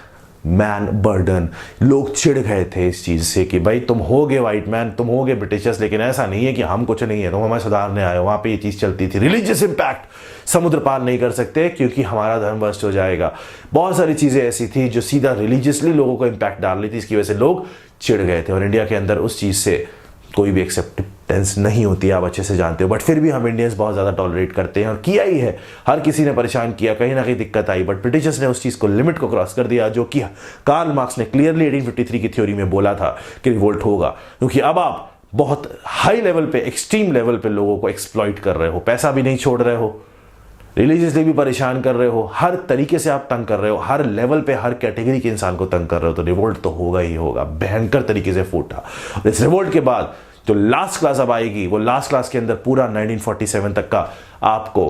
मैन बर्डन, लोग चिढ़ गए थे इस चीज से कि भाई तुम होगे वाइट मैन, तुम होगे ब्रिटिशर्स, लेकिन ऐसा नहीं है कि हम कुछ नहीं है, तुम हमें सुधारने आए हो। वहां पे ये चीज चलती थी। रिलीजियस इंपैक्ट, समुद्र पार नहीं कर सकते क्योंकि हमारा धर्म भ्रष्ट हो जाएगा। बहुत सारी चीजें ऐसी थी जो सीधा रिलीजियसली लोगों को इंपैक्ट डाल रही थी, इसकी वजह से लोग चिढ़ गए थे। और इंडिया के अंदर उस चीज से कोई भी एक्सेप्टेंस नहीं होती, आप अच्छे से जानते हो, बट फिर भी हम इंडियंस बहुत ज़्यादा टॉलरेट करते हैं और किया ही है। हर किसी ने परेशान किया, कहीं ना कहीं दिक्कत आई, बट ब्रिटिशर्स ने उस चीज़ को, लिमिट को क्रॉस कर दिया, जो कि कार्ल मार्क्स ने क्लियरली 1853 की थ्योरी में बोला था कि रिवोल्ट होगा। क्योंकि अब आप बहुत हाई लेवल पे, एक्सट्रीम लेवल पे लोगों को एक्सप्लॉइट कर रहे हो, पैसा भी नहीं छोड़ रहे हो, रिलीजियसली भी परेशान कर रहे हो, हर तरीके से आप तंग कर रहे हो, हर लेवल पे हर कैटेगरी के इंसान को तंग कर रहे हो, तो रिवोल्ट तो होगा ही होगा। भयंकर तरीके से फूटा। और इस रिवोल्ट के बाद जो लास्ट क्लास अब आएगी, वो लास्ट क्लास के अंदर पूरा 1947 तक का आपको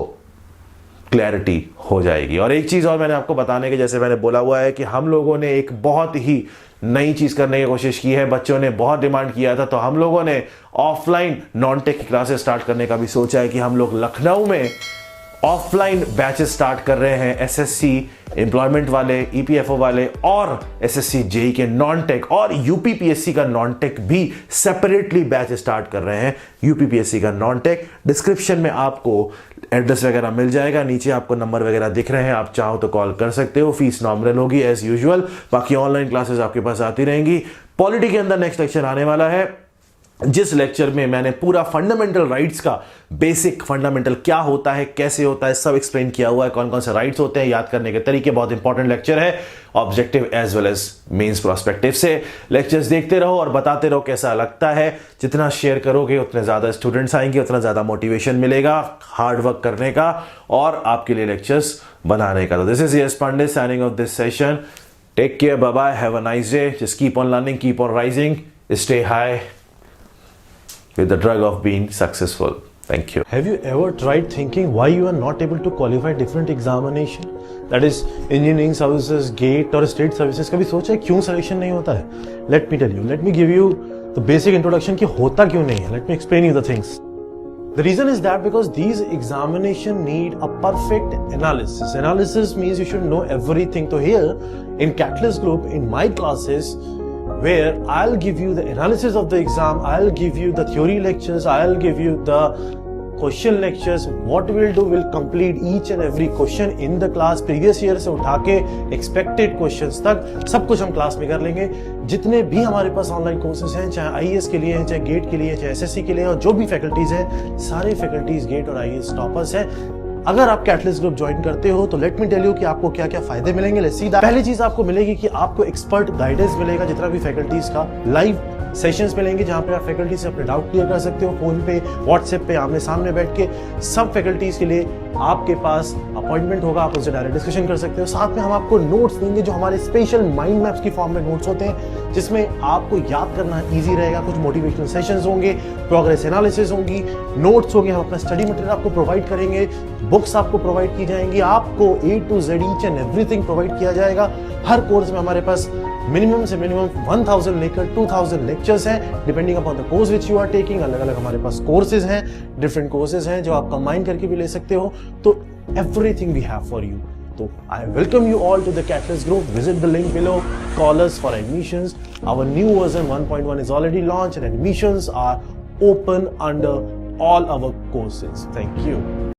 क्लैरिटी हो जाएगी। और एक चीज और मैंने आपको बताने के, जैसे मैंने बोला हुआ है कि हम लोगों ने एक बहुत ही नई चीज करने की कोशिश की है, बच्चों ने बहुत डिमांड किया था, तो हम लोगों ने ऑफलाइन नॉन टेक की क्लासेस स्टार्ट करने का भी सोचा है कि हम लोग लखनऊ में ऑफलाइन बैचेस स्टार्ट कर रहे हैं। एसएससी एम्प्लॉयमेंट वाले, ईपीएफओ वाले और एसएससी जेई के नॉन टेक और यूपीपीएससी का नॉन टेक भी सेपरेटली बैच स्टार्ट कर रहे हैं। यूपीपीएससी का नॉन टेक, डिस्क्रिप्शन में आपको एड्रेस वगैरह मिल जाएगा, नीचे आपको नंबर वगैरह दिख रहे हैं, आप चाहो तो कॉल कर सकते हो। फीस नॉमिनल होगी एज यूजुअल, बाकी ऑनलाइन क्लासेस आपके पास आती रहेंगी। पॉलिटी के अंदर नेक्स्ट लेक्चर आने वाला है, जिस लेक्चर में मैंने पूरा फंडामेंटल राइट्स का बेसिक, फंडामेंटल क्या होता है, कैसे होता है, सब एक्सप्लेन किया हुआ है। कौन कौन से राइट्स होते हैं, याद करने के तरीके, बहुत इंपॉर्टेंट लेक्चर है, objective as well as mains prospective से। लेक्चर्स देखते रहो और बताते रहो कैसा लगता है। जितना शेयर करोगे उतने ज्यादा स्टूडेंट्स आएंगे, उतना ज्यादा मोटिवेशन मिलेगा हार्ड वर्क करने का और आपके लिए लेक्चर्स बनाने का। तो this is Yash Pandey signing off this session. Take care, bye bye, have a nice day, just keep on learning, keep on rising, stay high with the drug of being successful. Thank you. Have you ever tried thinking why you are not able to qualify different examination? That is engineering services, GATE और state services. कभी सोचा है क्यों selection नहीं होता है? Let me tell you. Let me give you the basic introduction कि होता क्यों नहीं है. Let me explain you the things. The reason is that because these examination need a perfect analysis. Analysis means you should know everything. So here in Catalyst Group, in my classes, where I'll give you the analysis of the exam, I'll give you the theory lectures, I'll give you the question lectures. What we'll do, we'll complete each and every question in the class. Previous year से उठा के expected questions तक सब कुछ हम class में कर लेंगे. जितने भी हमारे पास ऑनलाइन कोर्सेज हैं, चाहे IAS के लिए हैं, चाहे गेट के लिए, चाहे SSC के लिए, और जो भी फैकल्टीज हैं, सारे फैकल्टीज गेट और IAS टॉपर्स हैं. अगर आप कैटलिस्ट ग्रुप ज्वाइन करते हो तो लेट मी टेल यू कि आपको क्या क्या फायदे मिलेंगे. Let's see that. पहली चीज आपको मिलेगी कि आपको एक्सपर्ट गाइडेंस मिलेगा. जितना भी फैकल्टीज का लाइव सेशंस मिलेंगे जहां पे आप फैकल्टी से अपने डाउट क्लियर कर सकते हो, फोन पे, व्हाट्सएप पे, आमने सामने बैठ के. सब फैकल्टीज के लिए आपके पास अपॉइंटमेंट होगा, आप उनसे डायरेक्ट डिस्कशन कर सकते हो. साथ में हम आपको नोट्स देंगे जो हमारे स्पेशल माइंड मैप्स की फॉर्म में नोट्स होते हैं, जिसमें आपको याद करना ईजी रहेगा. कुछ मोटिवेशनल सेशंस होंगे, प्रोग्रेस एनालिसिस होंगी, नोट्स होंगे, हम अपना स्टडी मटेरियल आपको प्रोवाइड करेंगे, बुक्स आपको प्रोवाइड की जाएंगी, आपको A to Z each and everything provide किया जाएगा. हर कोर्स में हमारे पास मिनिमम से मिनिमम 1000 लेकर 2000 लेक्चर्स हैं, depending upon the course which you are taking. अलग अलग हमारे पास कोर्सेज हैं, डिफरेंट कोर्सेज हैं जो आप कंबाइन करके भी ले सकते हो. तो everything we have for you. So I welcome you all to the Catalyst Group. Visit the link below. Call us for admissions. Our new version 1.1 is already launched and admissions are open under all our courses. Thank you.